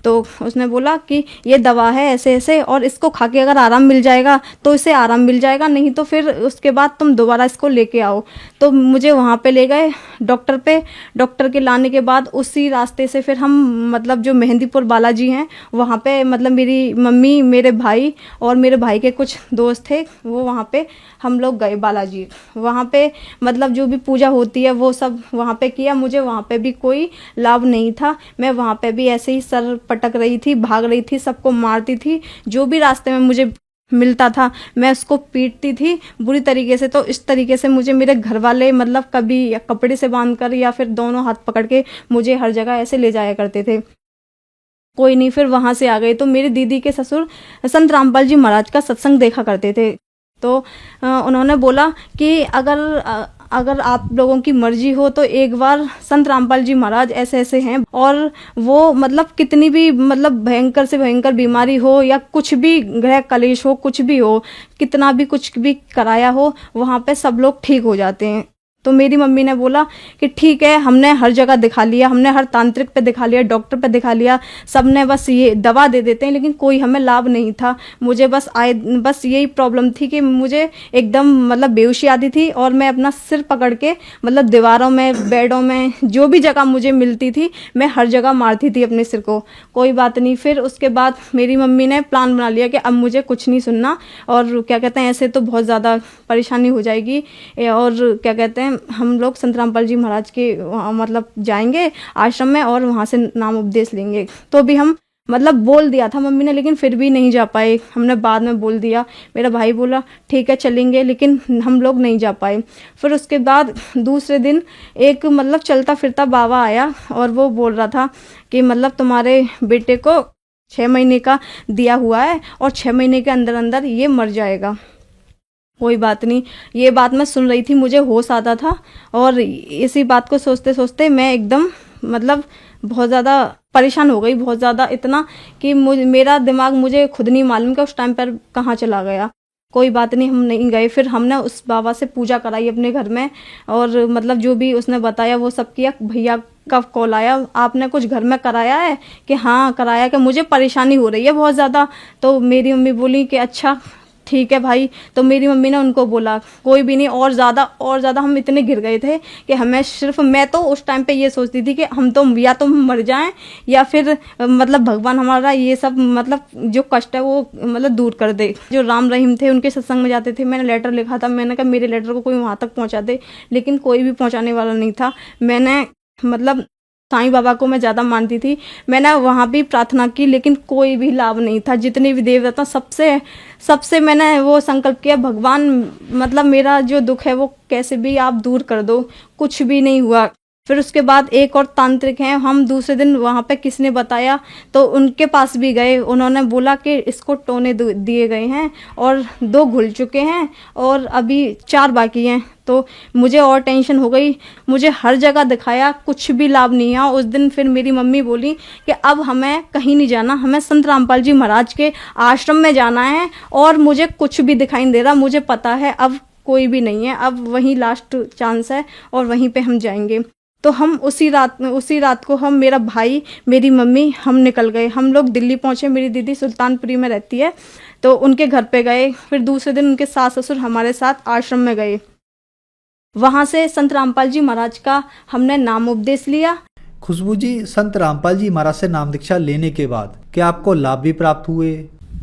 तो उसने बोला कि ये दवा है ऐसे ऐसे, और इसको खा के अगर आराम मिल जाएगा तो इसे आराम मिल जाएगा, नहीं तो फिर उसके बाद तुम दोबारा इसको लेके आओ। तो मुझे वहाँ पे ले गए डॉक्टर पे। डॉक्टर के लाने के बाद उसी रास्ते से फिर हम मतलब जो मेहंदीपुर बालाजी हैं वहाँ पे मतलब मेरी मम्मी, मेरे भाई और मेरे भाई के कुछ दोस्त थे, वो वहाँ पे हम लोग गए बालाजी। वहाँ पे मतलब जो भी पूजा होती है वो सब वहाँ पे किया। मुझे वहाँ पे भी कोई लाभ नहीं था। मैं वहाँ पे भी ऐसे ही सर पटक रही थी, भाग रही थी, सबको मारती थी। जो भी रास्ते में मुझे मिलता था मैं उसको पीटती थी बुरी तरीके से। तो इस तरीके से मुझे मेरे घर वाले मतलब कभी कपड़े से बांध कर या फिर दोनों हाथ पकड़ के मुझे हर जगह ऐसे ले जाया करते थे। कोई नहीं, फिर वहाँ से आ गए। तो मेरी दीदी के ससुर संत रामपाल जी महाराज का सत्संग देखा करते थे। तो उन्होंने बोला कि अगर आप लोगों की मर्जी हो तो एक बार संत रामपाल जी महाराज ऐसे ऐसे हैं, और वो मतलब कितनी भी मतलब भयंकर से भयंकर बीमारी हो या कुछ भी गृह कलेश हो, कुछ भी हो, कितना भी कुछ भी कराया हो, वहाँ पे सब लोग ठीक हो जाते हैं। तो मेरी मम्मी ने बोला कि ठीक है, हमने हर जगह दिखा लिया, हमने हर तांत्रिक पे दिखा लिया, डॉक्टर पे दिखा लिया, सबने बस ये दवा दे देते हैं, लेकिन कोई हमें लाभ नहीं था। मुझे बस यही प्रॉब्लम थी कि मुझे एकदम मतलब बेहोशी आती थी और मैं अपना सिर पकड़ के मतलब दीवारों में, बेडों में, जो भी जगह मुझे मिलती थी मैं हर जगह मारती थी अपने सिर को। कोई बात नहीं, फिर उसके बाद मेरी मम्मी ने प्लान बना लिया कि अब मुझे कुछ नहीं सुनना, और क्या कहते हैं ऐसे तो बहुत ज़्यादा परेशानी हो जाएगी, और क्या कहते हैं हम लोग संत रामपाल जी महाराज के मतलब जाएंगे आश्रम में और वहाँ से नाम उपदेश लेंगे। तो भी हम मतलब बोल दिया था मम्मी ने, लेकिन फिर भी नहीं जा पाए। हमने बाद में बोल दिया। मेरा भाई बोला ठीक है चलेंगे, लेकिन हम लोग नहीं जा पाए। फिर उसके बाद दूसरे दिन एक मतलब चलता फिरता बाबा आया और वो बोल रहा था कि मतलब तुम्हारे बेटे को 6 महीने का दिया हुआ है और 6 महीने के अंदर अंदर ये मर जाएगा। कोई बात नहीं, ये बात मैं सुन रही थी, मुझे होश आता था, और इसी बात को सोचते सोचते मैं एकदम मतलब बहुत ज़्यादा परेशान हो गई, बहुत ज़्यादा, इतना कि मेरा दिमाग मुझे खुद नहीं मालूम कि उस टाइम पर कहाँ चला गया। कोई बात नहीं, हम नहीं गए। फिर हमने उस बाबा से पूजा कराई अपने घर में, और मतलब जो भी उसने बताया वो सब किया। भैया का कॉल आया, आपने कुछ घर में कराया है? कि हाँ कराया, कि मुझे परेशानी हो रही है बहुत ज़्यादा। तो मेरी मम्मी बोली कि अच्छा ठीक है भाई। तो मेरी मम्मी ने उनको बोला कोई भी नहीं, और ज़्यादा हम इतने गिर गए थे कि हमें सिर्फ, मैं तो उस टाइम पे ये सोचती थी कि हम तो या तो मर जाएं या फिर मतलब भगवान हमारा ये सब मतलब जो कष्ट है वो मतलब दूर कर दे। जो राम रहीम थे उनके सत्संग में जाते थे, मैंने लेटर लिखा था, मैंने कहा मेरे लेटर को कोई वहाँ तक पहुँचा दे, लेकिन कोई भी पहुँचाने वाला नहीं था। मैंने मतलब साईं बाबा को मैं ज़्यादा मानती थी, मैंने वहाँ भी प्रार्थना की, लेकिन कोई भी लाभ नहीं था। जितने भी देवता सबसे मैंने वो संकल्प किया, भगवान मतलब मेरा जो दुख है वो कैसे भी आप दूर कर दो, कुछ भी नहीं हुआ। फिर उसके बाद एक और तांत्रिक हैं, हम दूसरे दिन वहाँ पे किसने बताया तो उनके पास भी गए, उन्होंने बोला कि इसको टोने दिए गए हैं और 2 घुल चुके हैं और अभी 4 बाकी हैं। तो मुझे और टेंशन हो गई, मुझे हर जगह दिखाया, कुछ भी लाभ नहीं हुआ। उस दिन फिर मेरी मम्मी बोली कि अब हमें कहीं नहीं जाना, हमें संत रामपाल जी महाराज के आश्रम में जाना है और मुझे कुछ भी दिखाई नहीं दे रहा, मुझे पता है अब कोई भी नहीं है, अब वहीं लास्ट चांस है और वहीं पे हम जाएंगे। तो हम उसी रात को हम, मेरा भाई, मेरी मम्मी, हम निकल गए। हम लोग दिल्ली पहुंचे, मेरी दीदी सुल्तानपुरी में रहती है, तो उनके घर पे गए। फिर दूसरे दिन उनके सास ससुर हमारे साथ आश्रम में गए। वहां से संत रामपाल जी महाराज का हमने नाम उपदेश लिया। खुशबू जी, संत रामपाल जी महाराज से नाम दीक्षा लेने के बाद क्या आपको लाभ भी प्राप्त हुए?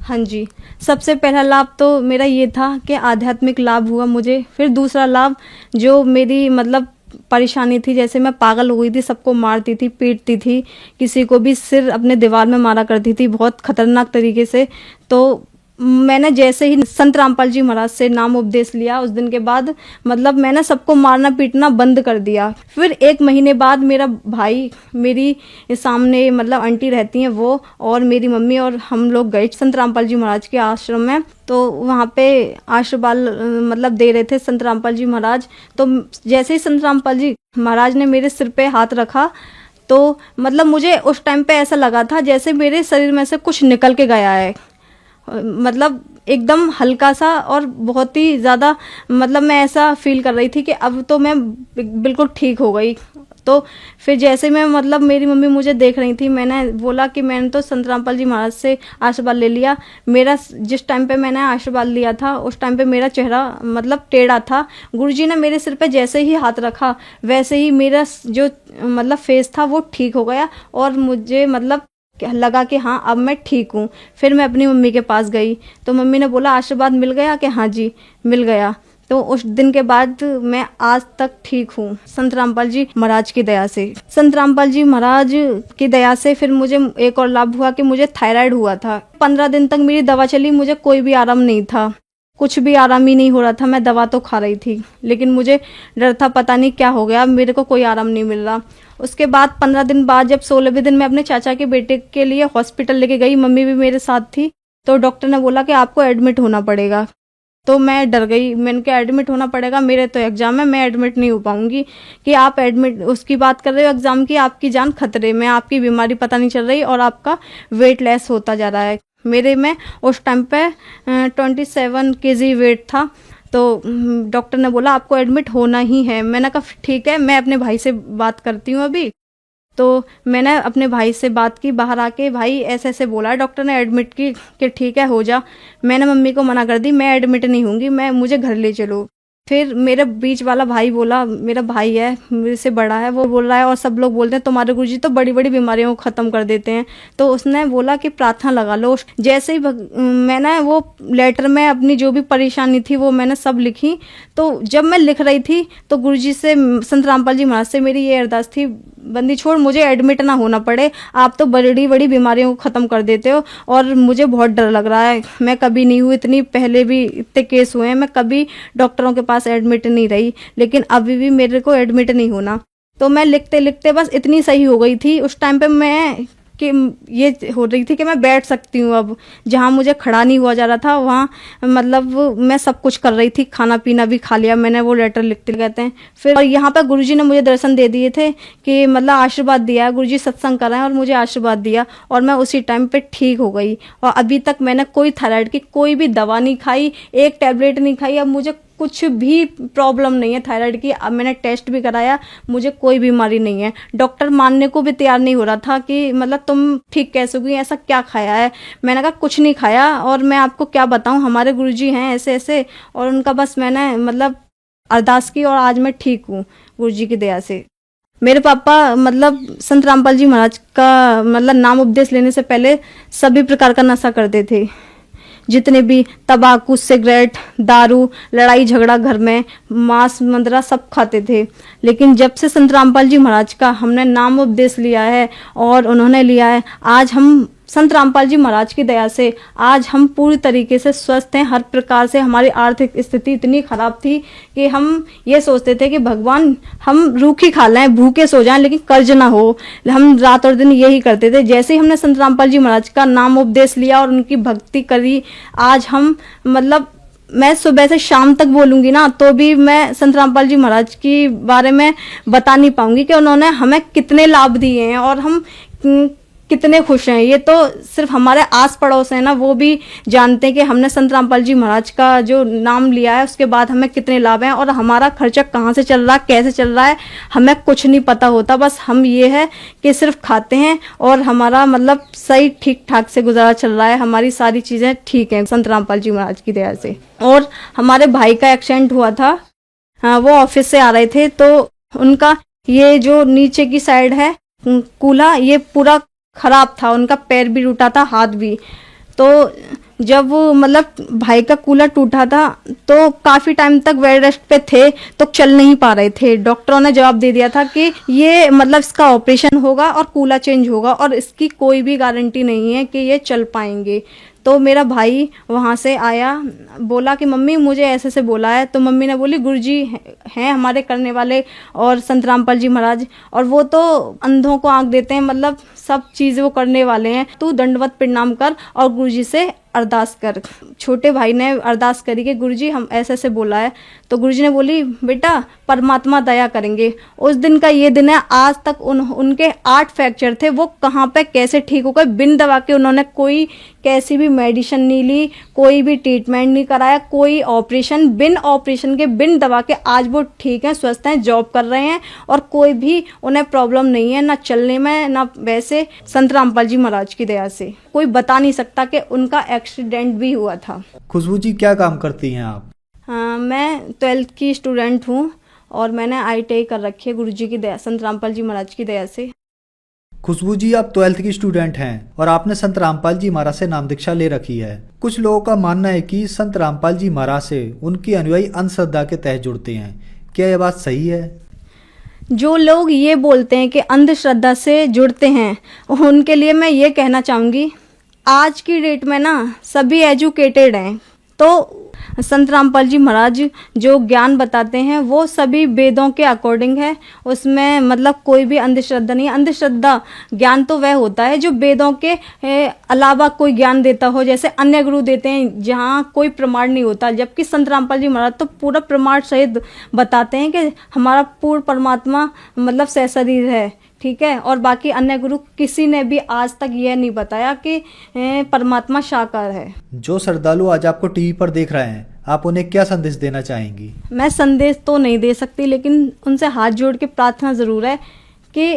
हाँ जी, सबसे पहला लाभ तो मेरा ये था कि आध्यात्मिक लाभ हुआ मुझे। फिर दूसरा लाभ, जो मेरी मतलब परेशानी थी, जैसे मैं पागल हो गई थी, सबको मारती थी, पीटती थी, किसी को भी सिर अपने दीवार में मारा करती थी बहुत खतरनाक तरीके से। तो मैंने जैसे ही संत रामपाल जी महाराज से नाम उपदेश लिया, उस दिन के बाद मतलब मैंने सबको मारना पीटना बंद कर दिया। फिर 1 महीने बाद मेरा भाई, मेरी सामने मतलब आंटी रहती हैं वो, और मेरी मम्मी और हम लोग गए संत रामपाल जी महाराज के आश्रम में। तो वहाँ पे आशीर्वाद मतलब दे रहे थे संत रामपाल जी महाराज। तो जैसे ही संत रामपाल जी महाराज ने मेरे सिर पे हाथ रखा, तो मतलब मुझे उस टाइम पे ऐसा लगा था जैसे मेरे शरीर में से कुछ निकल के गया है, मतलब एकदम हल्का सा, और बहुत ही ज़्यादा मतलब मैं ऐसा फील कर रही थी कि अब तो मैं बिल्कुल ठीक हो गई। तो फिर जैसे मैं मतलब मेरी मम्मी मुझे देख रही थी, मैंने बोला कि मैंने तो संत रामपाल जी महाराज से आशीर्वाद ले लिया। मेरा जिस टाइम पे मैंने आशीर्वाद लिया था उस टाइम पे मेरा चेहरा मतलब टेढ़ा था। गुरुजी ने मेरे सिर पे जैसे ही हाथ रखा वैसे ही मेरा जो मतलब फेस था वो ठीक हो गया, और मुझे मतलब लगा कि हाँ अब मैं ठीक हूँ। फिर मैं अपनी मम्मी के पास गई, तो मम्मी ने बोला आशीर्वाद मिल गया? कि हाँ जी मिल गया। तो उस दिन के बाद मैं आज तक ठीक हूँ संत रामपाल जी महाराज की दया से। संत रामपाल जी महाराज की दया से फिर मुझे एक और लाभ हुआ कि मुझे थायराइड हुआ था। 15 दिन तक मेरी दवा चली, मुझे कोई भी आराम नहीं था, कुछ भी आराम ही नहीं हो रहा था। मैं दवा तो खा रही थी लेकिन मुझे डर था, पता नहीं क्या हो गया, मेरे को कोई आराम नहीं मिल रहा। उसके बाद 15 दिन बाद जब 16वें दिन मैं अपने चाचा के बेटे के लिए हॉस्पिटल लेके गई, मम्मी भी मेरे साथ थी, तो डॉक्टर ने बोला कि आपको एडमिट होना पड़ेगा। तो मैं डर गई, मैंने कहा एडमिट होना पड़ेगा, मेरे तो एग्जाम है, मैं एडमिट नहीं हो पाऊंगी। कि आप एडमिट उसकी बात कर रहे हो एग्जाम की, आपकी जान खतरे में, आपकी बीमारी पता नहीं चल रही और आपका वेट लेस होता जा रहा है। मेरे में उस टाइम पे 27 kg वेट था। तो डॉक्टर ने बोला आपको एडमिट होना ही है। मैंने कहा ठीक है, मैं अपने भाई से बात करती हूँ अभी। तो मैंने अपने भाई से बात की बाहर आके, भाई ऐसे ऐसे बोला डॉक्टर ने एडमिट की कि ठीक है हो जा। मैंने मम्मी को मना कर दी, मैं एडमिट नहीं होंगी, मुझे घर ले चलो। फिर मेरे बीच वाला भाई बोला, मेरा भाई है मेरे से बड़ा है, वो बोल रहा है और सब लोग बोलते हैं तुम्हारे गुरुजी तो बड़ी बड़ी बीमारियों को ख़त्म कर देते हैं। तो उसने बोला कि प्रार्थना लगा लो। जैसे ही मैंने वो लेटर में अपनी जो भी परेशानी थी वो मैंने सब लिखी। तो जब मैं लिख रही थी तो गुरुजी से, संत रामपाल जी महाराज से मेरी ये अरदास थी, बंदी छोड़, मुझे एडमिट ना होना पड़े, आप तो बड़ी बड़ी बीमारियों को ख़त्म कर देते हो और मुझे बहुत डर लग रहा है। मैं कभी नहीं हुई, इतनी पहले भी इतने केस हुए हैं, मैं कभी डॉक्टरों के पास एडमिट नहीं रही, लेकिन अभी भी मेरे को एडमिट नहीं होना। तो मैं लिखते लिखते बस इतनी सही हो गई थी उस टाइम पे मैं कि ये हो रही थी कि मैं बैठ सकती हूँ। अब जहाँ मुझे खड़ा नहीं हुआ जा रहा था वहाँ मतलब मैं सब कुछ कर रही थी, खाना पीना भी खा लिया मैंने, वो लेटर लिखते कहते हैं। फिर और यहाँ पर गुरुजी ने मुझे दर्शन दे दिए थे कि मतलब आशीर्वाद दिया, गुरुजी सत्संग कराएं और मुझे आशीर्वाद दिया और मैं उसी टाइम पे ठीक हो गई। और अभी तक मैंने कोई थायराइड की कोई भी दवा नहीं खाई, एक टैबलेट नहीं खाई। अब मुझे कुछ भी प्रॉब्लम नहीं है थायराइड की। अब मैंने टेस्ट भी कराया, मुझे कोई बीमारी नहीं है। डॉक्टर मानने को भी तैयार नहीं हो रहा था कि मतलब तुम ठीक कैसे हुई, ऐसा क्या खाया है। मैंने कहा कुछ नहीं खाया, और मैं आपको क्या बताऊं, हमारे गुरुजी हैं ऐसे ऐसे, और उनका बस मैंने मतलब अरदास की और आज मैं ठीक हूँ गुरुजी की दया से। मेरे पापा मतलब संत रामपाल जी महाराज का मतलब नाम उपदेश लेने से पहले सभी प्रकार का नशा करते थे। जितने भी तंबाकू, सिगरेट, दारू, लड़ाई झगड़ा घर में, मांस मंदरा सब खाते थे। लेकिन जब से संत रामपाल जी महाराज का हमने नाम उपदेश लिया है और उन्होंने लिया है, आज हम संत रामपाल जी महाराज की दया से आज हम पूरी तरीके से स्वस्थ हैं। हर प्रकार से हमारी आर्थिक स्थिति इतनी खराब थी कि हम ये सोचते थे कि भगवान हम रूखी खा लें, भूखे सो जाएं, लेकिन कर्ज ना हो। हम रात और दिन यही करते थे। जैसे ही हमने संत रामपाल जी महाराज का नाम उपदेश लिया और उनकी भक्ति करी, आज हम मतलब मैं सुबह से शाम तक बोलूंगी ना तो भी मैं संत रामपाल जी महाराज के बारे में बता नहीं पाऊंगी कि उन्होंने हमें कितने लाभ दिए हैं और हम कितने खुश हैं। ये तो सिर्फ हमारे आस पड़ोस है ना, वो भी जानते हैं कि हमने संत रामपाल जी महाराज का जो नाम लिया है उसके बाद हमें कितने लाभ हैं, और हमारा खर्चा कहाँ से चल रहा है, कैसे चल रहा है, हमें कुछ नहीं पता होता। बस हम ये है कि सिर्फ खाते हैं और हमारा मतलब सही ठीक ठाक से गुजारा चल रहा है। हमारी सारी चीज़ें ठीक हैं संत रामपाल जी महाराज की दया से। और हमारे भाई का एक्सीडेंट हुआ था, वो ऑफिस से आ रहे थे तो उनका ये जो नीचे की साइड है कूल्हा, ये पूरा खराब था, उनका पैर भी टूटा था, हाथ भी। तो जब मतलब भाई का कूल्हा टूटा था तो काफ़ी टाइम तक बेड रेस्ट पे थे, तो चल नहीं पा रहे थे। डॉक्टरों ने जवाब दे दिया था कि ये मतलब इसका ऑपरेशन होगा और कूल्हा चेंज होगा और इसकी कोई भी गारंटी नहीं है कि ये चल पाएंगे। तो मेरा भाई वहाँ से आया, बोला कि मम्मी मुझे ऐसे ऐसे बोला है। तो मम्मी ने बोली गुरुजी हैं हमारे करने वाले और संत रामपाल जी महाराज, और वो तो अंधों को आंख देते हैं, मतलब सब चीज़ वो करने वाले हैं। तू दंडवत प्रणाम कर और गुरुजी से अरदास कर। छोटे भाई ने अरदास करी कि गुरुजी हम ऐसे ऐसे बोला है। तो गुरुजी ने बोली बेटा परमात्मा दया करेंगे। उस दिन का ये दिन है, आज तक उनके 8 फ्रैक्चर थे, वो कहाँ पे कैसे ठीक हो गए बिन दवा के। उन्होंने कोई कैसी भी मेडिसिन नहीं ली, कोई भी ट्रीटमेंट नहीं कराया, कोई ऑपरेशन, बिन ऑपरेशन के बिन दवा के आज वो ठीक हैं, स्वस्थ हैं, जॉब कर रहे हैं और कोई भी उन्हें प्रॉब्लम नहीं है, ना चलने में ना वैसे। संत रामपाल जी महाराज की दया से कोई बता नहीं सकता कि उनका एक्सीडेंट भी हुआ था। खुशबू जी क्या काम करती हैं आप? मैं 12th की स्टूडेंट हूँ और मैंने ITI कर रखी है गुरुजी की दया, संत रामपाल जी महाराज की दया से। खुशबू जी आप 12th की स्टूडेंट हैं और आपने संत रामपाल जी महाराज से नाम दीक्षा ले रखी है। कुछ लोगों का मानना है कि संत रामपाल जी महाराज से उनकी अनुयायी अंधश्रद्धा के तहत जुड़ते हैं, क्या यह बात सही है? जो लोग ये बोलते हैं कि अंधश्रद्धा से जुड़ते हैं, उनके लिए मैं ये कहना चाहूँगी, आज की डेट में ना सभी एजुकेटेड हैं, तो संत रामपाल जी महाराज जो ज्ञान बताते हैं वो सभी वेदों के अकॉर्डिंग है, उसमें मतलब कोई भी अंधश्रद्धा नहीं है। अंधश्रद्धा ज्ञान तो वह होता है जो वेदों के अलावा कोई ज्ञान देता हो, जैसे अन्य गुरु देते हैं जहाँ कोई प्रमाण नहीं होता, जबकि संत रामपाल जी महाराज तो पूरा प्रमाण सहित बताते हैं कि हमारा पूर्ण परमात्मा मतलब सहशरीर है, ठीक है। और बाकी अन्य गुरु किसी ने भी आज तक यह नहीं बताया कि परमात्मा साकार है। जो श्रद्धालु आज आपको टीवी पर देख रहे हैं, आप उन्हें क्या संदेश देना चाहेंगी? मैं संदेश तो नहीं दे सकती, लेकिन उनसे हाथ जोड़ के प्रार्थना जरूर है कि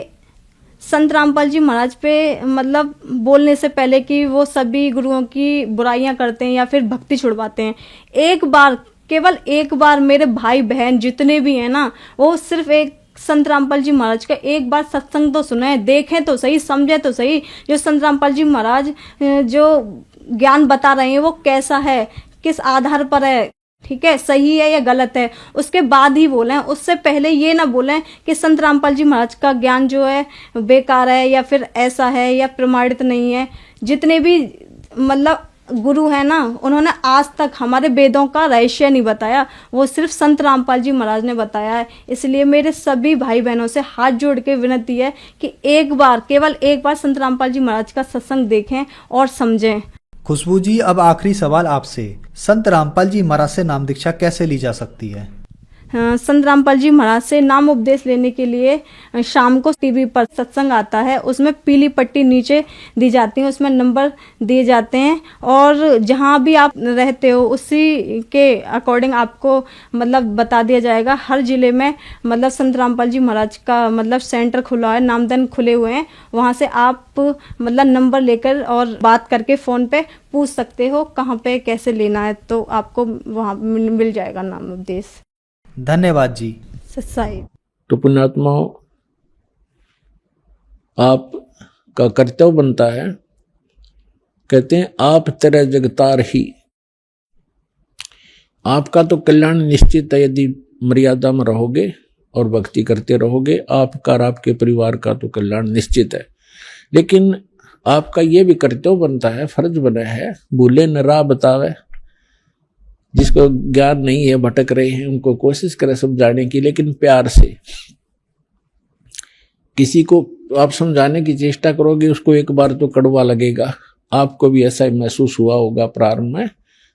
संत रामपाल जी महाराज पे मतलब बोलने से पहले कि वो सभी गुरुओं की बुराइयां करते हैं या फिर भक्ति छुड़वाते हैं, एक बार, केवल एक बार मेरे भाई बहन जितने भी हैं ना, वो सिर्फ एक संत रामपाल जी महाराज का एक बार सत्संग तो सुने, देखें तो सही, समझे तो सही, जो संत रामपाल जी महाराज जो ज्ञान बता रहे हैं वो कैसा है, किस आधार पर है, ठीक है, सही है या गलत है, उसके बाद ही बोलें। उससे पहले ये ना बोलें कि संत रामपाल जी महाराज का ज्ञान जो है बेकार है या फिर ऐसा है या प्रमाणित नहीं है। जितने भी मतलब गुरु है ना, उन्होंने आज तक हमारे वेदों का रहस्य नहीं बताया, वो सिर्फ संत रामपाल जी महाराज ने बताया है। इसलिए मेरे सभी भाई बहनों से हाथ जोड़ के विनती है कि एक बार, केवल एक बार संत रामपाल जी महाराज का सत्संग देखें और समझें। खुशबू जी अब आखिरी सवाल आपसे, संत रामपाल जी महाराज से नाम दीक्षा कैसे ली जा सकती है? संत रामपाल जी महाराज से नाम उपदेश लेने के लिए शाम को टीवी पर सत्संग आता है, उसमें पीली पट्टी नीचे दी जाती है, उसमें नंबर दिए जाते हैं और जहाँ भी आप रहते हो उसी के अकॉर्डिंग आपको मतलब बता दिया जाएगा। हर जिले में मतलब संत रामपाल जी महाराज का मतलब सेंटर खुला है, नामदन खुले हुए हैं, वहाँ से आप मतलब नंबर लेकर और बात करके फ़ोन पे पूछ सकते हो कहाँ पे कैसे लेना है, तो आपको वहाँ मिल जाएगा नाम उपदेश। धन्यवाद जी। सच्चाई। तो पुण्यात्माओं, आपका कर्तव्य बनता है, कहते हैं आप तेरे जगतार ही, आपका तो कल्याण निश्चित है यदि मर्यादा में रहोगे और भक्ति करते रहोगे, आपका और आपके परिवार का तो कल्याण निश्चित है। लेकिन आपका ये भी कर्तव्य बनता है, फर्ज बना है, भूले न राह बतावे, जिसको ज्ञान नहीं है, भटक रहे हैं, उनको कोशिश करें समझाने की, लेकिन प्यार से। किसी को आप समझाने की चेष्टा करोगे, उसको एक बार तो कड़वा लगेगा। आपको भी ऐसा ही महसूस हुआ होगा प्रारंभ में,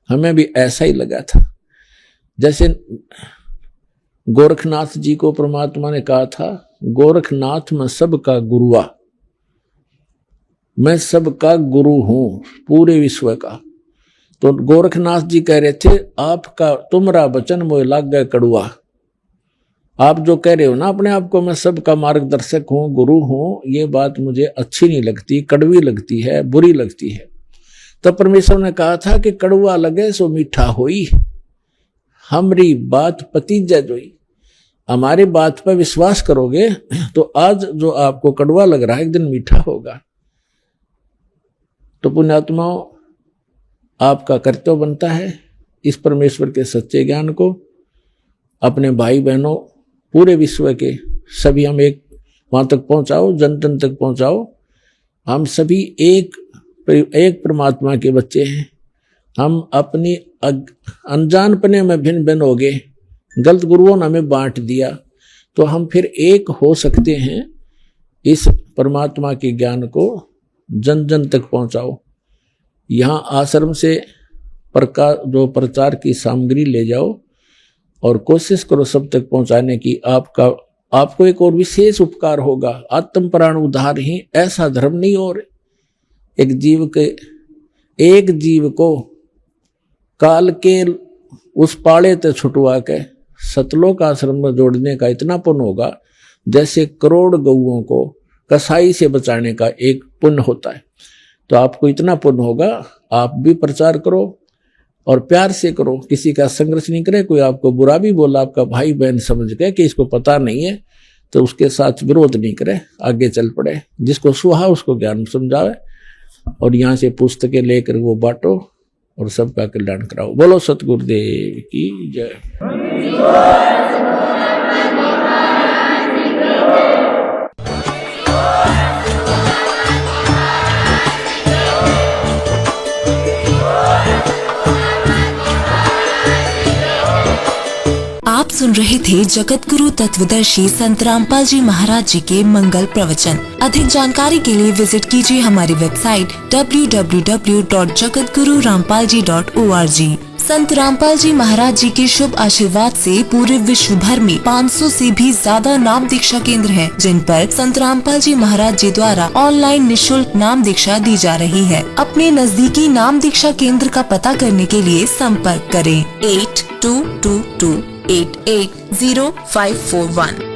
हमें भी ऐसा ही लगा था। जैसे गोरखनाथ जी को परमात्मा ने कहा था, गोरखनाथ मैं सबका गुरुआ, मैं सबका गुरु हूं पूरे विश्व का। तो गोरखनाथ जी कह रहे थे, आपका तुमरा वचन मोह लाग गए कड़ुआ। आप जो कह रहे हो ना अपने आप को, मैं सबका मार्गदर्शक हूं, गुरु हूं, ये बात मुझे अच्छी नहीं लगती, कड़वी लगती है, बुरी लगती है। तब परमेश्वर ने कहा था कि कड़वा लगे सो मीठा होई, हमरी बात पतीजा जोई। हमारी बात पर विश्वास करोगे तो आज जो आपको कड़वा लग रहा है एक दिन मीठा होगा। तो पुण्यात्माओं, आपका कर्तव्य बनता है इस परमेश्वर के सच्चे ज्ञान को अपने भाई बहनों पूरे विश्व के सभी हम एक वहां तक पहुंचाओ, जन जन तक पहुंचाओ। हम सभी एक परमात्मा के बच्चे हैं। हम अपनी अनजानपने में भिन्न भिन्न हो गए, गलत गुरुओं ने हमें बांट दिया, तो हम फिर एक हो सकते हैं। इस परमात्मा के ज्ञान को जन जन तक पहुंचाओ। यहाँ आश्रम से जो प्रचार की सामग्री ले जाओ और कोशिश करो सब तक पहुंचाने की। आपको एक और विशेष उपकार होगा, आत्म प्राण उद्धार ही ऐसा धर्म नहीं और एक जीव को काल के उस पाड़े ते छुटवा के सतलोक आश्रम में जोड़ने का इतना पुण्य होगा जैसे करोड़ गौओं को कसाई से बचाने का एक पुण्य होता है। तो आपको इतना पुण्य होगा, आप भी प्रचार करो और प्यार से करो, किसी का संघर्ष नहीं करे। कोई आपको बुरा भी बोला, आपका भाई बहन समझ गए कि इसको पता नहीं है, तो उसके साथ विरोध नहीं करे, आगे चल पड़े। जिसको सुहा उसको ज्ञान समझावे और यहाँ से पुस्तकें लेकर वो बांटो और सबका कल्याण कराओ। बोलो सतगुरुदेव की जय। आप सुन रहे थे जगत गुरु तत्वदर्शी संत रामपाल जी महाराज जी के मंगल प्रवचन। अधिक जानकारी के लिए विजिट कीजिए हमारी वेबसाइट www.jagatgururampalji.org। संत रामपाल जी महाराज जी के शुभ आशीर्वाद से पूरे विश्व भर में 500 से भी ज्यादा नाम दीक्षा केंद्र हैं, जिन पर संत रामपाल जी महाराज जी द्वारा ऑनलाइन निःशुल्क नाम दीक्षा दी जा रही है। अपने नजदीकी नाम दीक्षा केंद्र का पता करने के लिए संपर्क करें 8222880541।